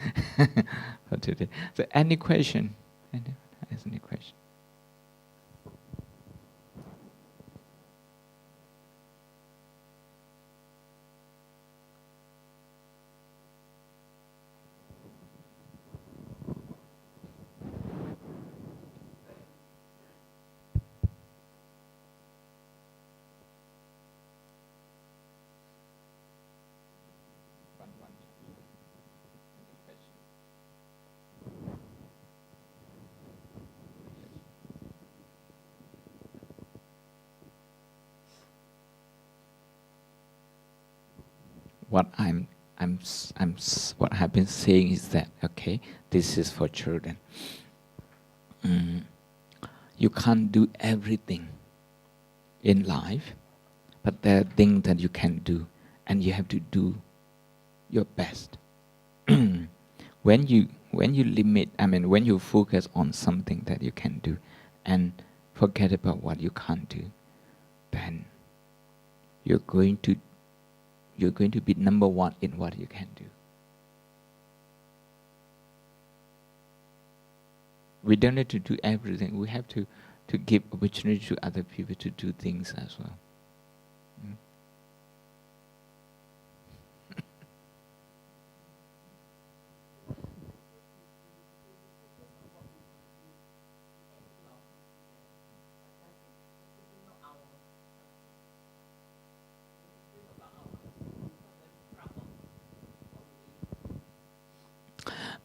for today. So any question? Anyone has any question? What what I've been saying is that, okay, this is for children. You can't do everything in life, but there are things that you can do, and you have to do your best. When you limit, when you focus on something that you can do, and forget about what you can't do, then you're going to be number one in what you can do. We don't need to do everything. We have to give opportunity to other people to do things as well.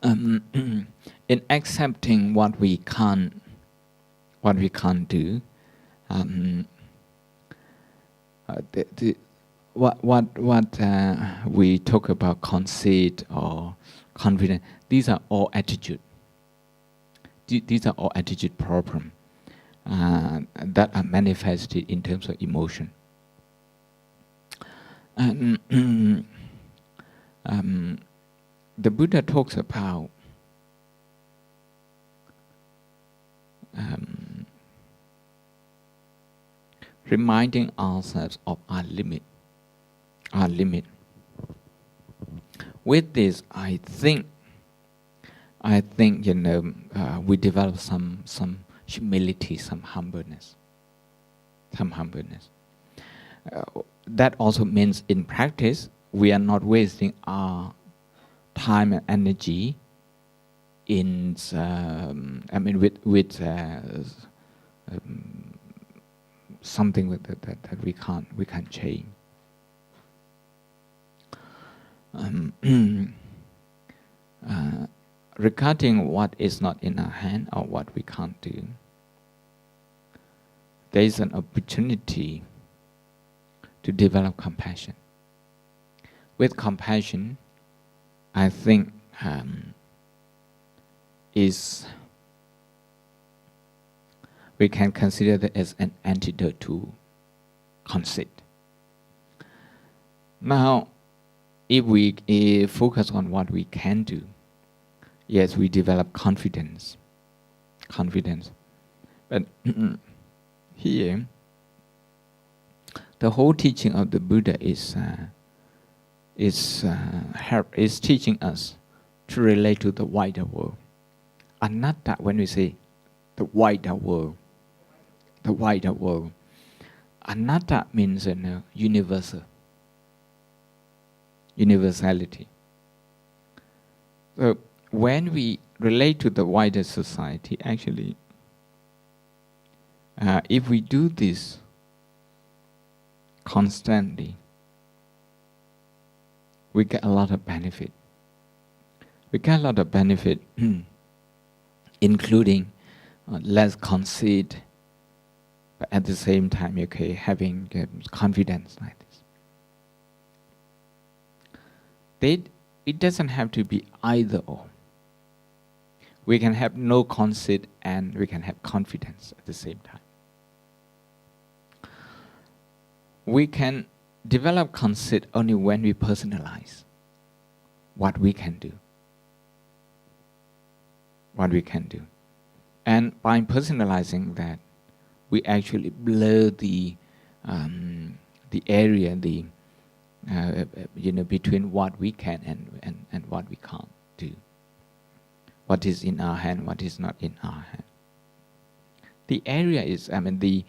In accepting what we can't do, what we talk about conceit or confidence, these are all attitude. These are all attitude problems that are manifested in terms of emotion. And the Buddha talks about reminding ourselves of our limit. With this, I think we develop some humility, some humbleness. That also means in practice we are not wasting our time and energy in with something that we can't change. Regarding what is not in our hand or what we can't do, there is an opportunity to develop compassion. With compassion, I think we can consider that as an antidote to conceit. Now, if we focus on what we can do, yes, we develop confidence. But here, the whole teaching of the Buddha is teaching us to relate to the wider world. Anatta, when we say the wider world, anatta means universality. So when we relate to the wider society, actually, if we do this constantly, we get a lot of benefit. Including less conceit, but at the same time, having confidence like this. It doesn't have to be either or. We can have no conceit and we can have confidence at the same time. We can develop conceit only when we personalize what we can do. And by personalizing that, we actually blur the area, between what we can and what we can't do. What is in our hand, what is not in our hand. The area is, the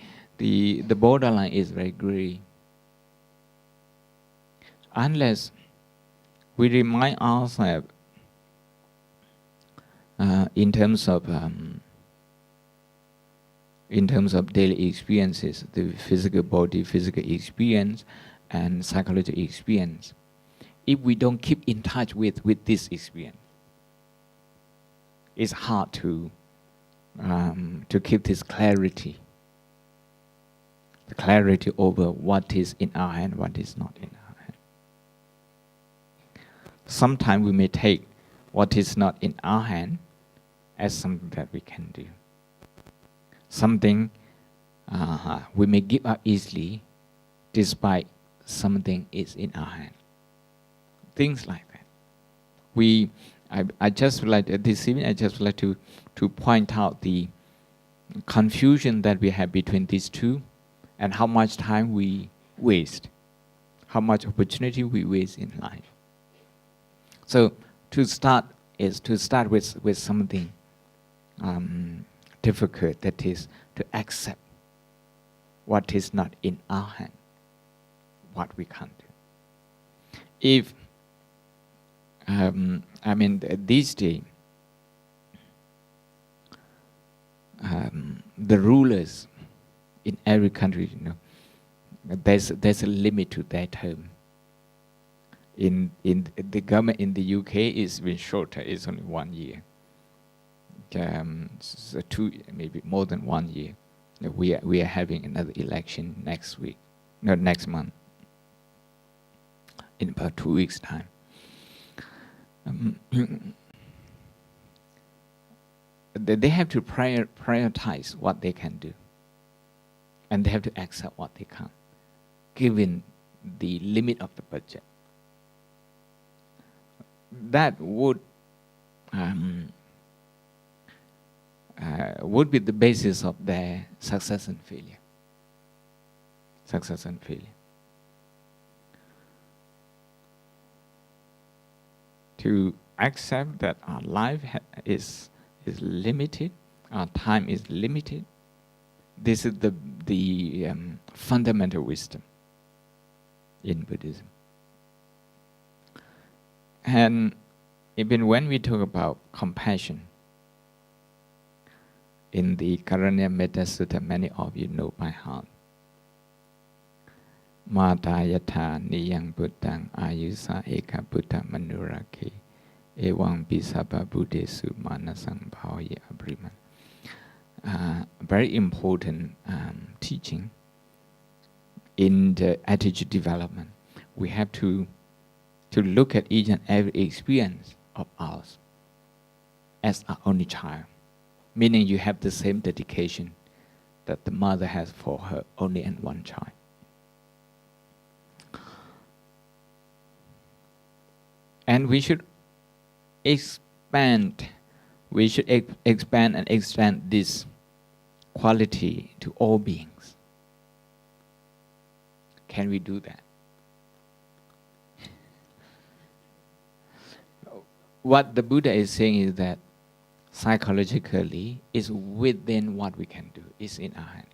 borderline is very gray. Unless we remind ourselves in terms of daily experiences, the physical body, physical experience, and psychological experience, if we don't keep in touch with this experience, it's hard to keep this clarity. The clarity over what is in our hand, what is not in our hand. Sometimes we may take what is not in our hand as something that we can do. Something we may give up easily despite something is in our hand. Things like that. I just would like this evening, I just would like to point out the confusion that we have between these two and how much time we waste, how much opportunity we waste in life. So to start with something difficult, that is to accept what is not in our hand, what we can't do. If these days the rulers in every country, there's a limit to their term. In the government in the UK is been shorter. It's only 1 year. So 2, maybe more than 1 year. We are having another election next week, no, next month, in about 2 weeks' time. They have to prioritize what they can do, and they have to accept what they can't, given the limit of the budget. That would be the basis of their success and failure. Success and failure. To accept that our life is limited, our time is limited. This is the fundamental wisdom in Buddhism. And even when we talk about compassion, in the Karanya Metta Sutta, many of you know by heart. Mata yatha niyang buddhang ayusa eka buddha manurake ewang bisabha buddhesu manasang bhawaya abriman. Very important teaching in the attitude development. We have to look at each and every experience of ours as our only child, meaning you have the same dedication that the mother has for her only and one child. And we should expand and extend this quality to all beings. Can we do that? What the Buddha is saying is that psychologically is within what we can do, is in our hand.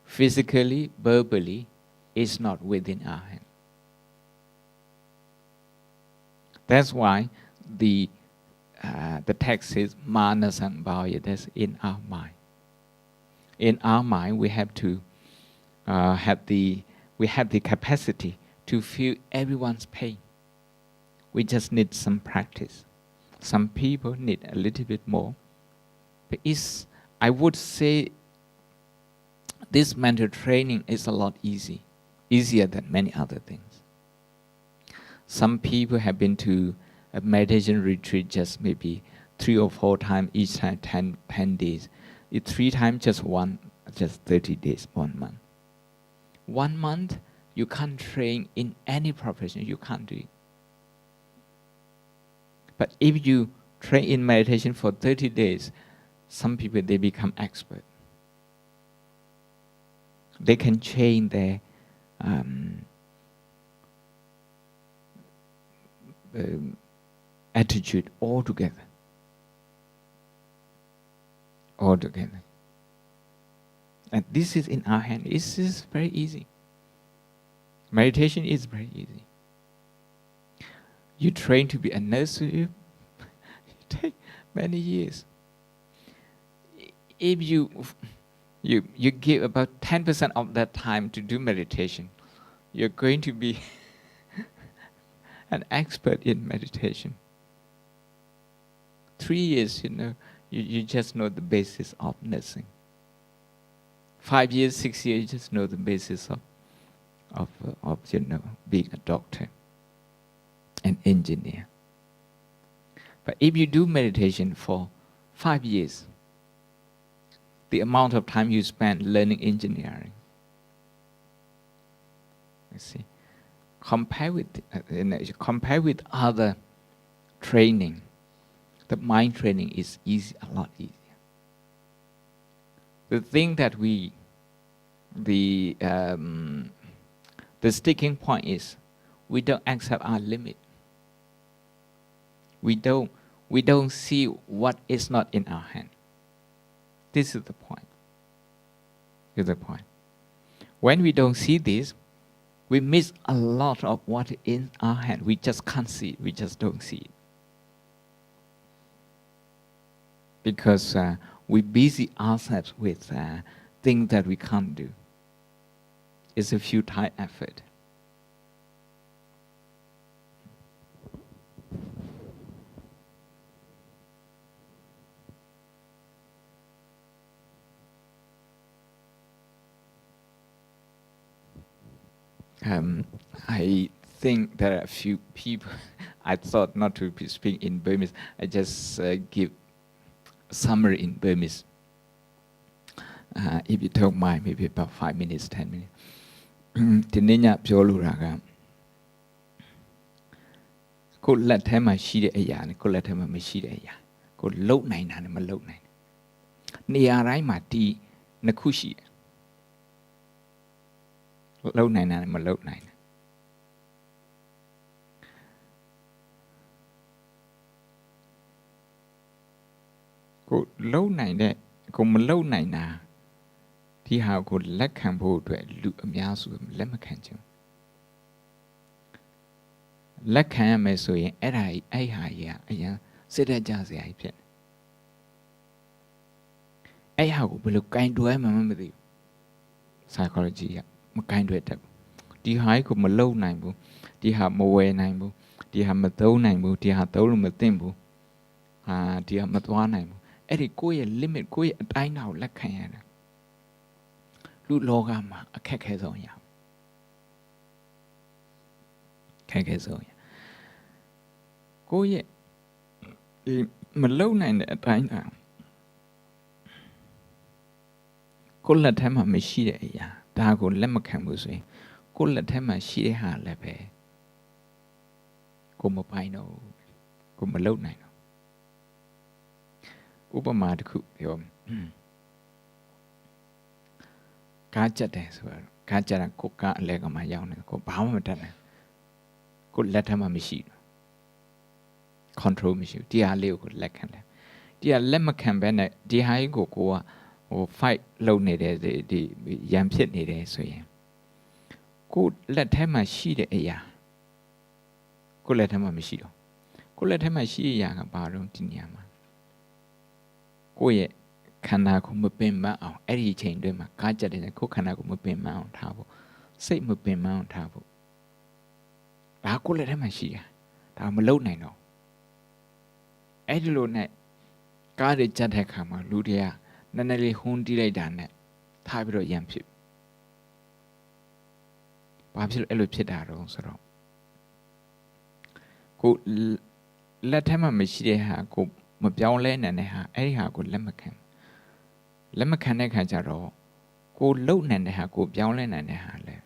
Physically, verbally, is not within our hand. That's why the text says manasang bhawaya, that's in our mind. In our mind, we have to have the capacity to feel everyone's pain. We just need some practice. Some people need a little bit more. But I would say this mental training is a lot easier than many other things. Some people have been to a meditation retreat just maybe 3 or 4 times, each time 10 days. 3 times just 30 days, 1 month. 1 month, you can't train in any profession, you can't do it. But if you train in meditation for 30 days, some people, they become expert. They can change their attitude altogether. And this is in our hand. This is very easy. Meditation is very easy. You train to be a nurse, it take many years. If you give about 10% of that time to do meditation, you're going to be an expert in meditation. 3 years, you just know the basis of nursing. 5 years, 6 years, you just know the basis of being a doctor, an engineer. But if you do meditation for 5 years, the amount of time you spend learning engineering, you see, compare with other training, the mind training is easy, a lot easier. The thing that the sticking point is we don't accept our limit. We don't see what is not in our hand. This is the point. When we don't see this, we miss a lot of what is in our hand. We just can't see it. We just don't see it. Because we busy ourselves with things that we can't do. It's a futile effort. I think there are a few people. I thought not to speak in Burmese. I just give a summary in Burmese. If you don't mind, maybe about 5 minutes, 10 minutes. ဒီနေ့ညပြောလိုတာကကိုလက်ထဲမှာရှိတဲ့အရာနဲ့ကိုလက်ထဲမှာမရှိတဲ့အရာကိုလုံနိုင်တာနဲ့မလုံနိုင်နေရာတိုင်းမှာဒီနှစ်ခုရှိတယ်လုံနိုင်တာနဲ့မလုံနိုင်ကိုလုံနိုင်တဲ့ကိုမလုံနိုင်တာဒီဟာကိုလက်ခံဖို့အတွက်လူအများစုလက်မခံချင်လက်ခံရမယ်ဆိုရင်အဲ့ဟာကြီးအရင်စစ်တဲ့ကြစရာကြီးဖြစ်အဲ့ဟာကိုဘယ်လိုကင်တွဲမှမသိဘူး psychology ကမကင်တွဲတတ်ဘူးဒီဟာကိုမလုံနိုင်ဘူးဒီဟာမဝယ်နိုင်ဘူးဒီဟာမသုံးနိုင်ဘူးဒီဟာသုံးလို့မသင့်ဘူးဒီဟာမသွားနိုင်ဘူးအဲ့ဒီကိုယ့်ရဲ့ limit ကိုယ့်ရဲ့အတိုင်းအတာကိုလက်ခံရတာလူလောကမှာအခက်ခဲဆုံးရခက်ခဲဆုံးရကိုယ့်ရဲ့မလုံနိုင်တဲ့အတိုင်းအတာကိုယ့်လက်ထဲမှာမရှိတဲ့အရာဒါကိုလက်မခံဘူးဆိုရင်ကိုယ့်လက်ထဲမှာရှိတဲ့ဟာလည်းပဲကိုမပိုင်တော့ကိုမလုံနိုင်တော့ဥပမာတစ်ခုပြောကားကြက်တယ်ဆိုတော့ကားကြက်တာကိုကားအလဲကမှရောက်နေကိုဘာမှမတတ်နိုင်ကိုလက်ထဲမှာမရှိဘူး control မရှိဘူးဒီဟာလေးကိုလက်ခံတယ်ဒီဟာလက်မခံဘဲနဲ့ဒီဟာကြီးကိုကfight လုပ်နေတယ်ဒီရန်ဖြစ်နေတယ်ဆိုရင်ကိုလက်ထဲမှာရှိတဲ့အရာကိုလက်ထဲမှာမရှိတော့ကိုလက်ထဲမှာရှိတဲ့အရာကဘာတော့ဒီနေရာမှာကိုရဲ့ခန္ဓာကိုမပင်ပန်းအောင်အဲ့ဒီအချိန်တွင်းမှာကားကြက်တယ်ကိုခန္ဓာကိုမပင်ပန်းအောင်ထားဖို့စိတ်မပင်ပန်းအောင်ထားဖို့ဒါကိုလက်ထဲမှာရှိတာဒါမလုံနိုင်တော့အဲ့ဒီလိုနဲ့ကားတွေကြက်တဲ့ခါမှာလူတွေကနည်းနည်းလေးဟုန်းတီးလိုက်တာနဲ့ထားပြီးတော့ရန်ဖြစ်ဘာဖြစ်လို့အဲ့လိုဖြစ်တာတော့ဆိုတော့ကိုလက်ထဲမှာမရှိတဲ့ဟာကိုမပြောင်းလဲနိုင်တဲ့ဟာအဲ့ဒီဟာကိုလက်မခံတဲ့ခါကျတော့ကိုလုံနိုင်တဲ့ဟာကိုပြောင်းလဲနိုင်တဲ့ဟာလဲ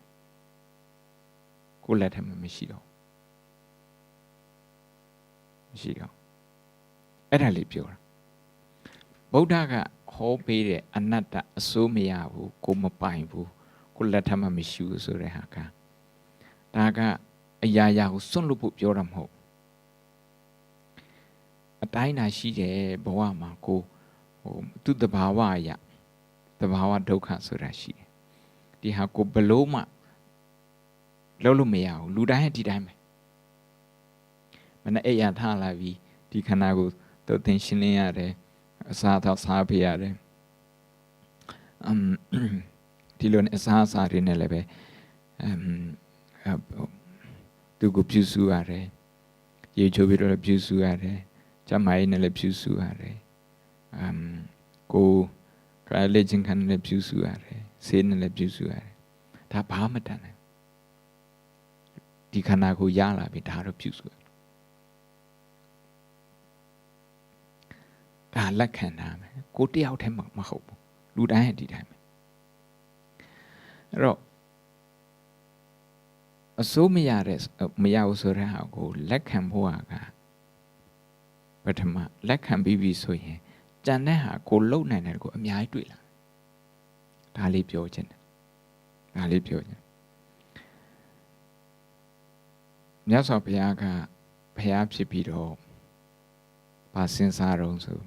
ကိုလက်ထဲမှာမရှိတော့အဲ့ဒါလေးပြောတာဗုဒ္ဓကဟောပေးတဲ့အနတ္တအစိုးမရဘူးကိုမပိုင်ဘူးကိုလက်ထမှာမရှိဘူးဆိုတဲ့ဟာကဒါကအရာရာကိုစွန့်လွတ်ဖို့ပြောတာမဟုတ်အတိုင်းသာရှိတယ်ဘဝမှာကိုသူတဘာဝအရာတဘာဝဒုက္ခဆိုတာရှိတယ်ဒီဟာကိုဘလို့မှလုံးလို့မရဘူးလူတိုင်းဒီတိုင်းပဲမနဲ့အဲ့ရထားလာပြီးဒီခန္ဓာကိုသူသင်ရှင်းလင်းရတယ်အစားအသောက်စားပေးရတယ်ဒီလိုနဲ့အစားအစာတွေနဲ့လည်းပဲသူကိုပြုစုရတယ်ရေချိုးပြီးတော့ပြုစုရတယ်ကျမကြီးနဲ့လည်းပြုစုရတယ်ကိုယ်ကလည်းချင်းခံနဲ့ပြုစုရတယ်ဆေးနဲ့လည်းပြုစုရတယ်ဒါဘာမှမတတ်နိုင်ဒီခန္ဓာကိုရလာပြီဒါတော့ပြုစုရတယ်ဒါလက်ခံတာပဲကိုတယောက်တည်းမဟုတ်ဘူးလူတိုင်းရဲ့ဒီတိုင်းပဲအဲ့တော့အစိုးမရဘူးဆိုတဲ့ဟာကိုလက်ခံဖို့ကပထမလက်ခံပြီးပြီဆိုရင်ကြံတဲ့ဟာကိုလုံနိုင်တယ်ကိုအများကြီးတွေ့လာဒါလေးပြောချင်တယ်မြတ်စွာဘုရားကဘုရားဖြစ်ပြီးတော့ဘာစဉ်းစားတော့ဆို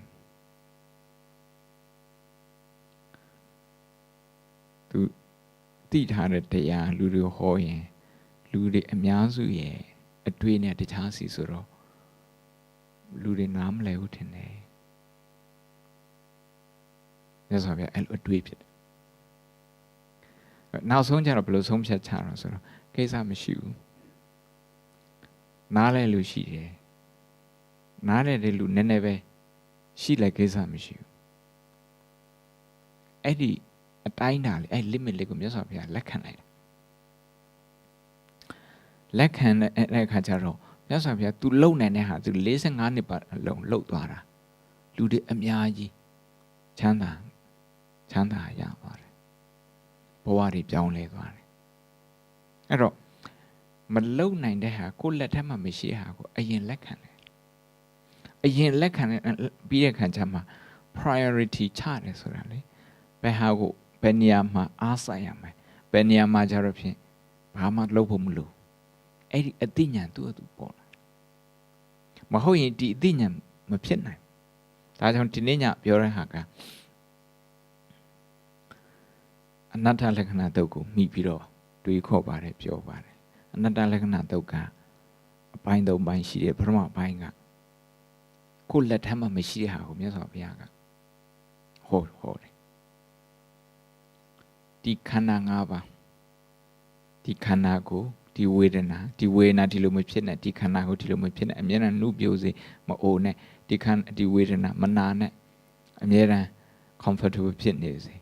သူတိထားတဲ့တရားလူတွေဟောရင်လူတွေအများစုရဲ့အတွေ့နဲ့တခြားစီဆိုတော့လူတွေနားမလည်ဘူးထင်တယ်မြတ်စွာဘုရားအဲ့လိုအတွေ့ဖြစ်တယ်နောက်ဆုံးကျတော့ဘယ်လိုဆုံးဖြတ်ချတော့ဆိုတော့ကိစ္စမရှိဘူးနားလဲလူရှိတယ်နားလဲတဲ့လူနည်းနည်းပဲရှိလိုက်ကိစ္စမရှိဘူးအဲ့ဒီအတိုင်းတာလေအဲ့ limit လေးကိုမြတ်စွာဘုရားလက်ခံလိုက်တယ် လက်ခံတဲ့အခါကျတော့မြတ်စွာဘုရား तू လုံနိုင်တဲ့ဟာ तू 45နှစ်ပတ်အလုံးလှုပ်သွားတာလူတွေအများကြီးချမ်းသာရပါတယ်ဘဝတွေပြောင်းလဲသွားတယ်အဲ့တော့မလုံနိုင်တဲ့ဟာကိုယ့်လက်ထက်မှာမရှိတဲ့ဟာကိုအရင်လက်ခံတယ်အရင်လက်ခံပြီးတဲ့အခါကျမှ priority ချတယ်ဆိုတာလေဘယ်ဟာကိုဘယ်နေရာမှာအားစိုက်ရမယ်ဘယ်နေရာမှာကြတော့ဖြင့်ဘာမှလုပ်ဖို့မလိုအဲ့ဒီအသိဉာဏ်သူ့အတူပေါ်လာမဟုတ်ရင်ဒီအသိဉာဏ်မဖြစ်နိုင်ဒါကြောင့်ဒီနေ့ညပြောတဲ့ဟာကအနတ္တလက္ခဏာတုတ်ကိုမိပြီးတော့တွေးခေါ်ပါတယ်ပြောပါတယ်အနတ္တလက္ခဏာတုတ်ကအပိုင်း၃ပိုင်းရှိတယ်ပထမပိုင်းကကိုယ်လက်ထက်မှာမရှိတဲ့ဟာကိုမြတ်စွာဘုရားကဟောတယ်ဒီခန္ဓာ၅ပါးဒီခန္ဓာကိုဒီဝေဒနာဒီလိုမဖြစ်နဲ့ဒီခန္ဓာကိုဒီလိုမဖြစ်နဲ့အမြဲတမ်းနှုတ်ပြိုးစေမအိုနဲ့ဒီဝေဒနာမနာနဲ့အမြဲတမ်း comfortable ဖြစ်နေစေ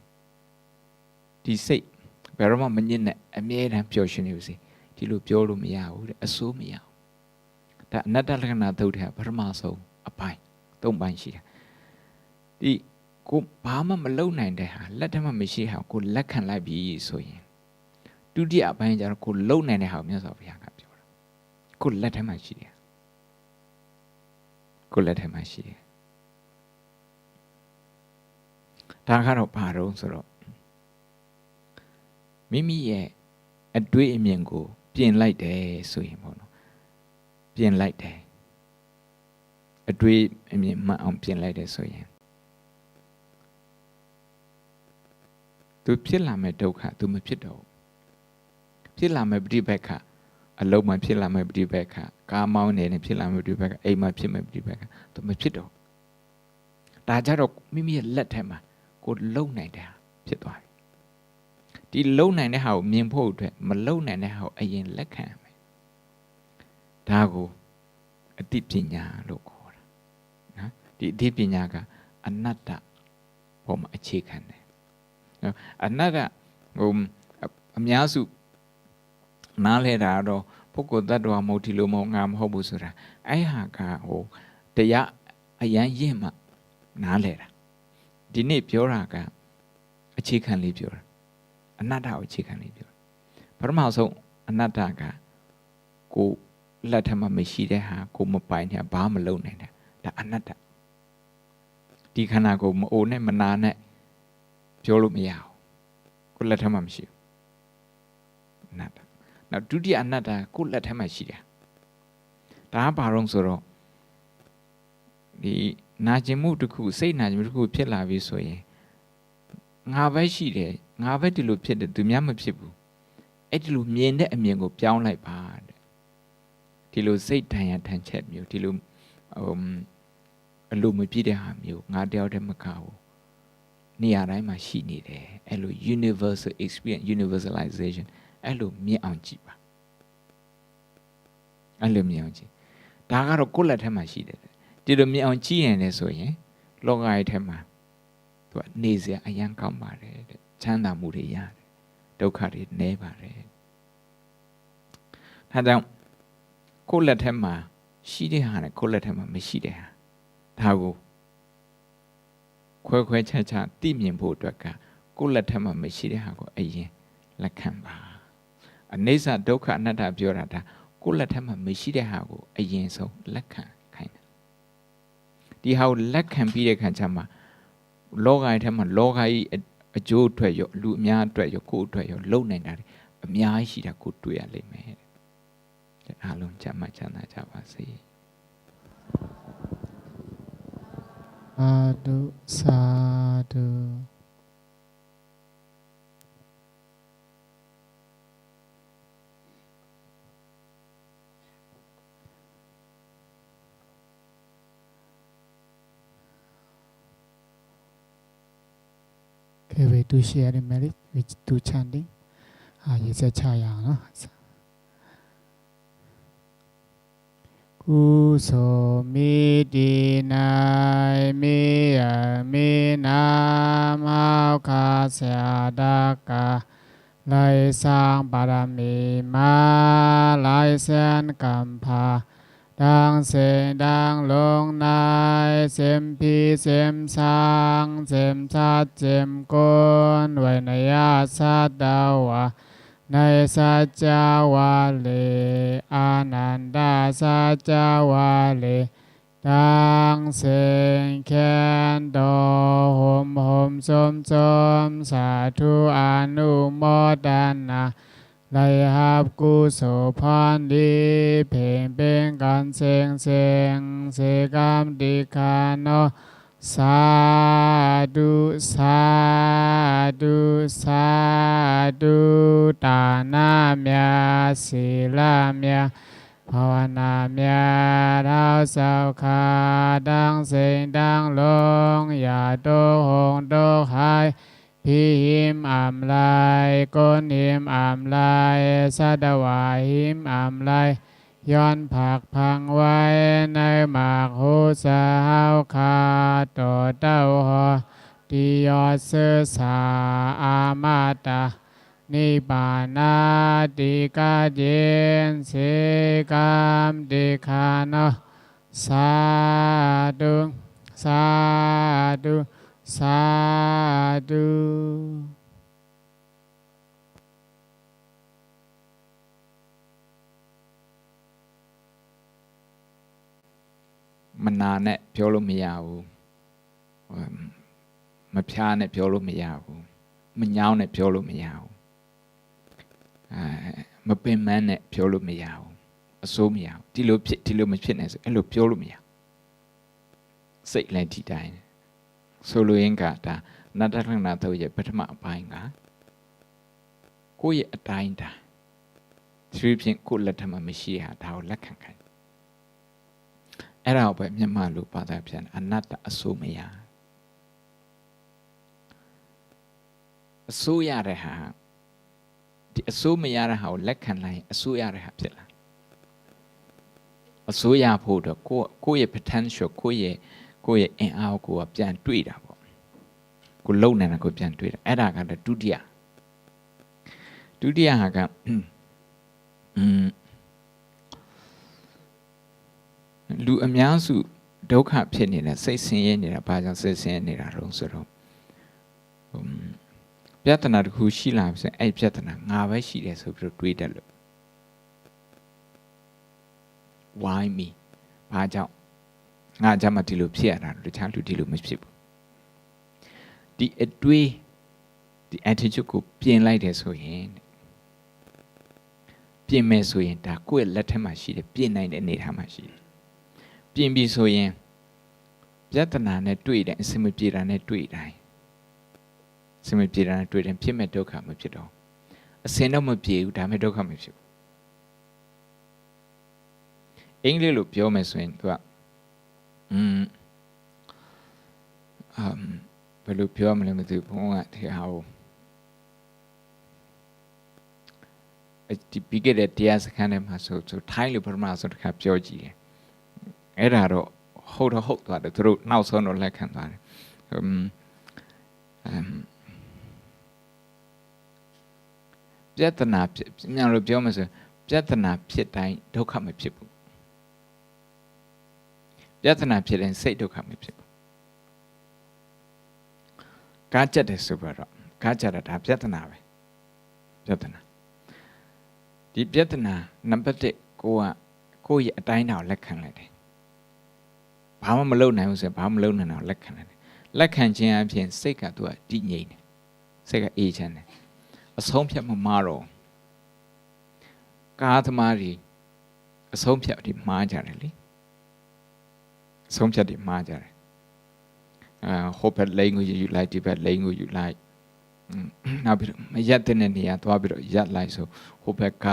ဒီစိတ်ဘယ်တော့မှမညစ်နဲ့အမြဲတမ်းပျော်ရွှင်နေစေဒီလိုပြောလို့မရဘူးတဲ့အဆိုးမရဘူးဒါအနတ္တလက္ခဏာသုတ်တဲ့ပထမဆုံးအပိုင်း၃ပိုင်းရှိတာဒီကိုဘာမှမလုပ်နိုင်တဲ့ဟာလက်ထက်မှမရှိဟာကိုလက်ခံလိုက်ပြီဆိုရင်ဒုတိယအပိုင်းကျတော့ကိုလုံနိုင်တဲ့ဟာကိုမြတ်စွာဘုရားကပြောတာကိုလက်ထက်မှရှိတယ်ကိုလက်ထက်မှရှိတယ်ဒါကတော့ဘာတော့ဆိုတော့မိမိရဲ့အတွေ့အမြင်ကိုပြင်လိုက်တယ်ဆိုရင်ပေါ့နော်ပြင်လိုက်တယ်အတွေ့အမြင်မှန်အောင်ပြင်လိုက်တယ်ဆိုရင်သူဖြစ်လာမဲ့ဒုက္ခသူမဖြစ်တော့ဖြစ်လာမဲ့ပဋိပက္ခအလုံးမှဖြစ်လာမဲ့ပဋိပက္ခကားမောင်းနေနဲ့ဖြစ်လာမဲ့ပဋိပက္ခအိမ်မှာဖြစ်မဲ့ပဋိပက္ခသူမဖြစ်တော့ဒါကြတော့မိမိရဲ့လက်ထက်မှာကိုလုံနိုင်တဲ့ဟာဖြစ်သွားပြီဒီလုံနိုင်တဲ့ဟာကိုမြင်ဖို့အတွက်မလုံနိုင်တဲ့ဟာကိုအရင်လက်ခံရမယ်ဒါကိုအတိပညာလို့ခေါ်တာနော်ဒီအတိပညာကအနတ္တပေါ်မှာအခြေခံတယ်နော်အနတ္တအများစုနားလဲတာတော့ပုဂ္ဂိုလ်တ attva မဟုတ်ဒီလိုမဟုတ်ငါမဟုတ်ဘူးဆိုတာအဲ့ဟာကတရားအရန်ရင့်မှနားလဲတာဒီနေ့ပြောတာကအခြေခံလေးပြောတာအနတ္တကိုအခြေခံလေးပြောတာပထမဆုံးအနတ္တကကိုလက်ထက်မှာမရှိတဲ့ဟာကိုမပိုင်တဲ့ဘာမလုပ်နိုင်တဲ့ဒါအနတ္တဒီခန္ဓာကိုမအိုနဲ့မနာနဲ့ပြောလို့မရဘူးကိုလက်ထက်မှာမရှိဘူးအနတ္တနောက်ဒုတိယအနတ္တကိုလက်ထက်မှာရှိတယ်ဒါကဘာလို့ဆိုတော့ဒီနာကျင်မှုတစ်ခုစိတ်နာကျင်မှုတစ်ခုဖြစ်လာပြီဆိုရင်ငါပဲရှိတယ်ငါပဲဒီလိုဖြစ်တယ်သူများမဖြစ်ဘူးအဲ့ဒီလိုမြင်တဲ့အမြင်ကိုပြောင်းလိုက်ပါတဲ့ဒီလိုစိတ်တန်ရထန်ချက်မျိုးဒီလိုအလိုမပြည့်တဲ့ဟာမျိုးငါတယောက်တည်းမကဘူးနေရာတိုင်းမှာရှိနေတယ်အဲ့လို universal experience universalization အဲ့လိုမြင်အောင်ကြည့်ပါအဲ့လိုမြင်အောင်ကြည့်ဒါကတော့ကိုယ့်လက်ထက်မှာရှိတယ်ဒီလိုမြင်အောင်ကြည့်ရင်လည်းဆိုရင်လောကရဲ့ထဲမှာသူကနေစရာအရန်ကောင်းပါတယ်တဲ့ချမ်းသာမှုတွေရတယ်ဒုက္ခတွေနည်းပါတယ်ဒါကြောင့်ကိုယ့်လက်ထက်မှာရှိတဲ့ဟာနဲ့ကိုယ့်လက်ထက်မှာမရှိတဲ့ဟာဒါကိုခွဲခြားသိမြင်ဖို့အတွက်ကကိုယ့်လက်ထက်မှာမရှိတဲ့ဟာကိုအရင်လက်ခံပါအနိစ္စဒုက္ခအနတ္တပြောတာဒါကိုယ့်လက်ထက်မှာမရှိတဲ့ဟာကိုအရင်ဆုံးလက်ခံခိုင်းတာဒီဟာကိုလက်ခံပြီးတဲ့ခါကျမှလောကရဲ့ထဲမှာလောကကြီးအကျိုးအတွက်ရောလူအများအတွက်ရောကိုယ်အတွက်ရောလုံနိုင်တာအများကြီးရှိတာကိုတွေ့ရလိမ့်မယ်တဲ့အားလုံးချမ်းသာကြပါစေသာဓုသာဓုOkay, we do share the merit, we do chanting. Yes, chaya, no? Kuso mi di nai mi na mau ka sia da ka ไลสร้างบารมีมาหลายแสนกำพาดังเสงดังลงนายเสมพีเสมสางเสมชัดเสมกุลไว้ในอาสัตดาวะในสัจจาวาเลอานันดาสัจจาวาเลดังเสงแคนดอหมหมสมสมสาธุอนุโมทนาไลหับกุศลพรดีเพ่งเป็นกันเสงเสงเสกามดิคานอสาธุสาธุสาธุตานาเมียศีลาเมียภาวนาเมียดาวสาวขาดังเสงดังลงอย่าโดหงโดหายพิหิมอำลายก้นหิมอำลายสะดวาหิมอำลายย้อนผักพังไว้ในหมากหูสาวขาต่อเต้าหอที่ยอดเสือสาอามาตานิบานาติกาเจนเสกามติคานอสาธุสาธุสาธุมันนานเนี่ยပြောလို့မရဘူးမဖြားနဲ့ပြောလို့မရဘူးမညောင်းနဲ့ပြောလို့မရဘူးမပင်မန်းနဲ့ပြောလို့မရဘူးအစိုးမရဘူးဒီလိုဖြစ်ဒီလိုမဖြစ်နဲ့ဆိုအဲ့လိုပြောလို့မရစိတ်လည်းဒီတိုင်းဆိုလိုရင်းကဒါနတ္တလက္ခဏာသုံးရဲ့ပထမအပိုင်းကကိုယ့်ရဲ့အတိုင်းတာသူဖြင့်ကိုယ့်လက်ထက်မှာမရှိဟာဒါကိုလက်ခံခိုင်းအဲ့ဒါကိုပဲမြန်မာလိုဘာသာပြန်အနတ္တအစိုးမရအစိုးရတဲ့ဟာဒီအစိုးမရတဲ့ဟာကိုလက်ခံလိုက်အစိုးရတဲ့ဟာဖြစ်လာအစိုးရဖို့တော့ကိုယ့်ရဲ့ potential ကိုယ့်ရဲ့အင်အားကိုပြန်တွေ့တာပေါ့ကိုလုံနေတာကိုပြန်တွေ့တာအဲ့ဒါကတော့ဒုတိယဟာကလူအများစုဒုက္ခဖြစ်နေတာစိတ်ဆင်းရဲနေတာဘာကြောင့်စိတ်ဆင်းရဲနေတာတော့ဆိုတော့ပြဿနာတစ်ခုရှိလာပြီဆိုအဲ့ပြဿနာငါပဲရှိတယ်ဆိုပြီးတွေးတတ်လို့ why me ဘာကြောင့်ငါကြမှာဒီလိုဖြစ်ရတာတခြားလူဒီလိုမဖြစ်ဘူးဒီအတွေးဒီ attitude ကိုပြင်လိုက်တယ်ဆိုရင်ပြင်မယ်ဆိုရင်ဒါကိုယ့်ရဲ့လက်ထက်မှာရှိတယ်ပြင်နိုင်တဲ့အနေအထားမှာရှိတယ်ပြင်ပြီဆိုရင်ပြဿနာနဲ့တွေ့တယ်အစမပြေတာနဲ့တွေ့တိုင်းအစမပြေတာနဲ့တွေ့တယ်ဖြစ်မဲ့ဒုက္ခမဖြစ်တော့အစင်တော့မပြေဘူးဒါမဲ့ဒုက္ခမဖြစ်ဘူးအင်္ဂလိပ်လိုပြောမယ်ဆိုရင်သူကဘယ်လိုပြောမလဲမသိဘူးဘုန်းကဒီဟာကိုဒီပြီးခဲ့တဲ့တရားစခန်းထဲမှာဆိုထိုင်းလိုပထမဆုံးတစ်ခါပြောကြည့်တယ်အဲ့ဒါတော့ဟုတ်သွားတယ်သူတို့နောက်ဆုံးတော့လက်ခံသွားတယ်ပြဿနာမြန်လို့ပြောမယ်ဆိုပြဿနာဖြစ်တိုင်းဒုက္ခမဖြစ်ဘူးပြဿနာဖြစ်တိုင်းစိတ်ဒုက္ခမဖြစ်ဘူးကားကြက်တယ်ဆိုတော့ကားကြက်တာဒါပြဿနာပဲပြဿနာဒီပြဿနာနံပါတ်1ကိုယ့်ရဲ့အတိုင်းအတာကိုလက်ခံလိုက်တယ်ဘာမှမလုပ်နိုင်ဘူးဆိုရင်ဘာမှမလုပ်နိုင်တော့လက်ခံလိုက်တယ်လက်ခံခြင်းအပြင်စိတ်ကသူကတည်ငြိမ်တယ်စိတ်ကအေးချမ်းတယ်အဆုံးဖြတ်မမှားတော့ကားသမားတွေအဆုံးဖြတ်တွေမှားကြတယ်လေအဆုံးဖြတ်တွေမှားကြတယ်ဟိုဘက်လိန်ကိုယူလိုက်ဒီဘက်လိန်ကိုယူလိုက်နောက်ပြီးတော့မရက်တဲ့နေရာသွားပြီးတော့ရက်လိုက်ဆိုဟိုဘက်က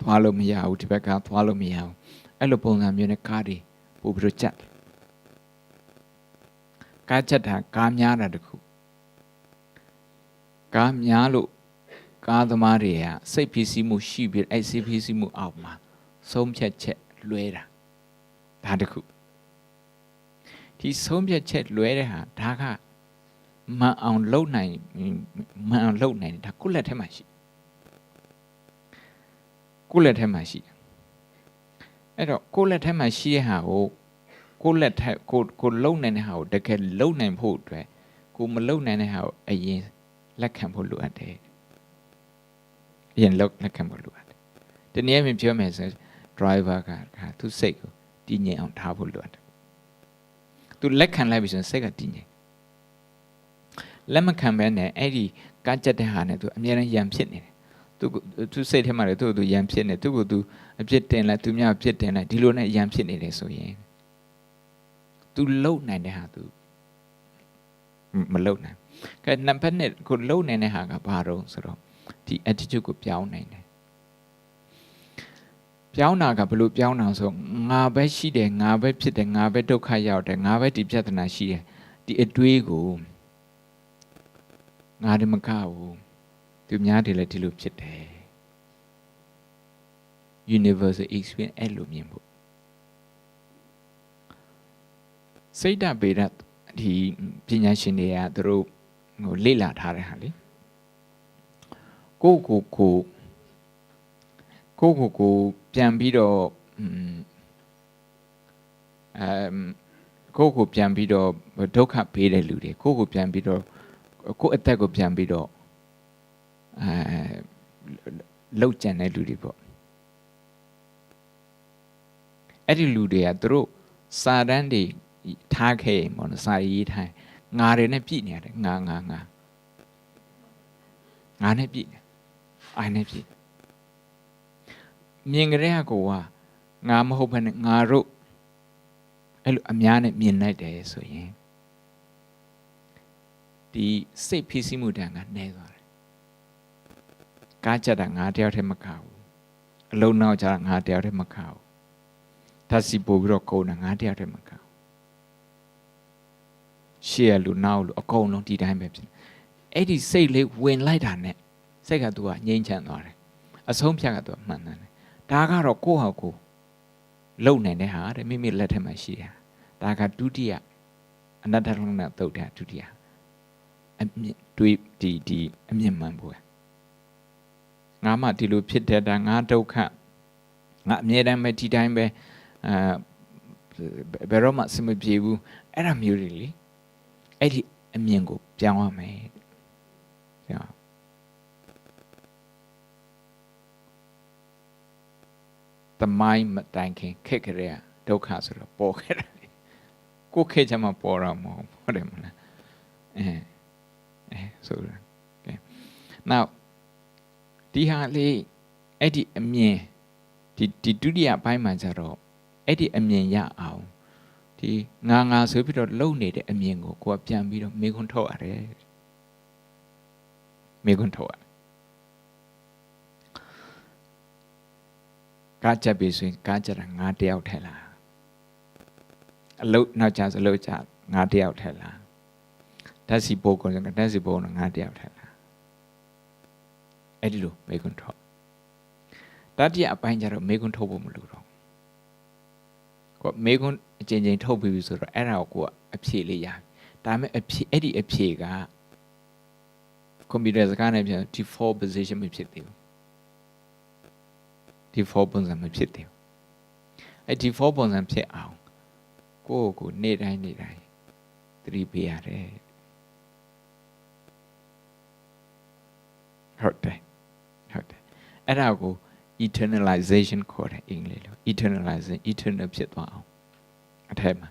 သွားလို့မရဘူးဒီဘက်ကသွားလို့မရဘူးအဲ့လိုပုံစံမျိုးနဲ့ကားတွေပို့ပြီးတော့ကြက်ကားချက်တာကားများတာတခုကားများလို့ကားသမားတွေကစိတ်ဖြစ်စီမှုရှိပြီးအဲ့စိတ်ဖြစ်စီမှုအောက်မှာဆုံးဖြတ်ချက်လွဲတာဒါတခုဒီဆုံးဖြတ်ချက်လွဲတဲ့ဟာဒါကမှန်အောင်လုပ်နိုင်ဒါကိုယ့်လက်ထဲမှာရှိ ကိုယ့်လက်ထဲမှာရှိတယ်အဲ့တော့ကိုယ့်လက်ထဲမှာရှိတဲ့ဟာကိုကိုယ့်လက်ထဲကိုလုံနိုင်တဲ့ဟာကိုတကယ်လုံနိုင်ဖို့အတွက်ကိုမလုံနိုင်တဲ့ဟာကိုအရင်လက်ခံဖို့လိုအပ်တယ်အရင်လက်ခံဖို့လိုအပ်တယ်ဒီနေ့မြင်ပြောမယ်ဆို driver ကသူစိတ်ကိုတည်ငြိမ်အောင်ထားဖို့လိုအပ်တယ်သူလက်ခံလိုက်ပြီဆိုရင်စိတ်ကတည်ငြိမ်လက်မခံဘဲနဲ့အဲ့ဒီကကြက်တဲ့ဟာနဲ့သူအမြဲတမ်းရံဖြစ်နေတယ်သူစိတ်ထဲမှာလည်းသူရံဖြစ်နေသူ့ကိုသူအပြစ်တင်လိုက်သူများအပြစ်တင်လိုက်ဒီလိုနဲ့ရံဖြစ်နေတယ်ဆိုရင်သူလုံနိုင်တဲ့ဟာသူမလုံနိုင်ကဲနံပါတ်1ကိုလုံနိုင်တဲ့ဟာကဘာတော့ဆိုတော့ဒီ attitude ကိုပြောင်းနိုင်တယ်ပြောင်းတာကဘယ်လိုပြောင်းတာဆိုငါပဲရှိတယ်ငါပဲဖြစ်တယ်ငါပဲဒုက္ခရောက်တယ်ငါပဲဒီပြဿနာရှိတယ်ဒီအတွေးကိုငါဒီမကဘူးသူများတွေလည်းဒီလိုဖြစ်တယ် universal experience အဲ့လိုမြင်ဖို့စိတ်ဓာတ်ပေဒဒီပညာရှင်တွေကသူတို့ဟိုလေ့လာထားတဲ့ဟာလေကိုပြန်ပြီးတော့ကိုပြန်ပြီးတော့ဒုက္ခပေးတဲ့လူတွေကိုပြန်ပြီးတော့ကိုအသက်ကိုပြန်ပြီးတော့လောက်ကျန်တဲ့လူတွေပေါ့အဲ့ဒီလူတွေကသူတို့စာတန်းတွေထားခဲ့ရင်ပေါ့နော်စာရေးထားငါတွေနဲ့ပြည့်နေရတယ်ငါနဲ့ပြည့်နေအိုင်နဲ့ပြည့်မြင်ကြတဲ့ကိုကငါမဟုတ်ဘဲနဲ့ငါတို့အဲ့လိုအများနဲ့မြင်လိုက်တယ်ဆိုရင်ဒီစိတ်ဖိစီးမှုတန်ကနှဲသွားတယ်ကားကြတာငါတယောက်တည်းမကဘူးအလုံးနောက်ကြတာငါတယောက်တည်းမကဘူးဓာတ်စီပို့ပြီးတော့ကုန်တာငါတယောက်တည်းမကဘူးရှေ့လူနောက်လူအကုန်လုံးဒီတိုင်းပဲဖြစ်အဲ့ဒီစိတ်လေးဝင်လိုက်တာနဲ့စိတ်ကသူကငြိမ်းချမ်းသွားတယ်အဆုံးဖြတ်ကသူကမှန်တယ်ဒါကတော့ကိုယ့်ဟာကိုယ်လုံနိုင်တဲ့ဟာတဲ့မိမိလက်ထက်မှာရှိတာဒါကဒုတိယအနတ္တလက္ခဏာသုတ်တဲ့ဒုတိယအမြင့်တွေးဒီအမြင့်မှန်ဖို့ငါမှဒီလိုဖြစ်တဲ့တာငါဒုက္ခငါအမြဲတမ်းပဲဒီတိုင်းပဲဘယ်တော့မှစမပြေဘူးအဲ့ဒါမျိုးတွေလေအဲ့ဒီအမြင်ကိုပြောင်းရမယ်သမိုင်းမတိုင်ခင်ခက်ကြရဒုက္ခဆိုတော့ပေါ်ခဲ့တာကိုခက်ချမှာပေါ်တော့မဟုတ်တယ်မလားဆိုတော့ okay now ဒီဟာလေးအဲ့ဒီအမြင်ဒီဒုတိယပိုင်းမှာကျတော့အဲ့ဒီအမြင်ရအောင်ဒီငါဆိုပြီးတော့လုံနေတဲ့အမြင်ကိုကိုကပြန်ပြီးတော့မေခွန်းထုတ်ရတယ်မေခွန်းထုတ်ရကားချက်ပြီဆိုရင်ကားချက်တာငါတယောက်ထဲလားအလုတ်နောက်ကျစလို့ကြငါတယောက်ထဲလားဓာတ်စီပိုးကုန်စံဓာတ်စီပိုးတော့ငါတယောက်ထဲလားအဲ့ဒီလိုမေခွန်းထုတ်တတိယအပိုင်းကျတော့မေခွန်းထုတ်ဖို့မလိုတော့ကိုမေခွန်းအချိန်ချင်းထုတ်ပြီးဆိုတော့အဲ့ဒါကိုအဖြေလေးရဒါပေမဲ့အဲ့ဒီအဖြေကကွန်ပျူတာစကားနဲ့ပြန် default position မဖြစ်သေးဘူး default ပုံစံမဖြစ်သေးဘူးအဲ့ default ပုံစံဖြစ်အောင်ကိုနေ့တိုင်းသတိပေးရတယ်ဟုတ်တယ်အဲ့ဒါကို eternalization ခေါ်တယ်အင်္ဂလိပ်လို eternalization eternal ဖြစ်သွားအောင်အထက်မှာ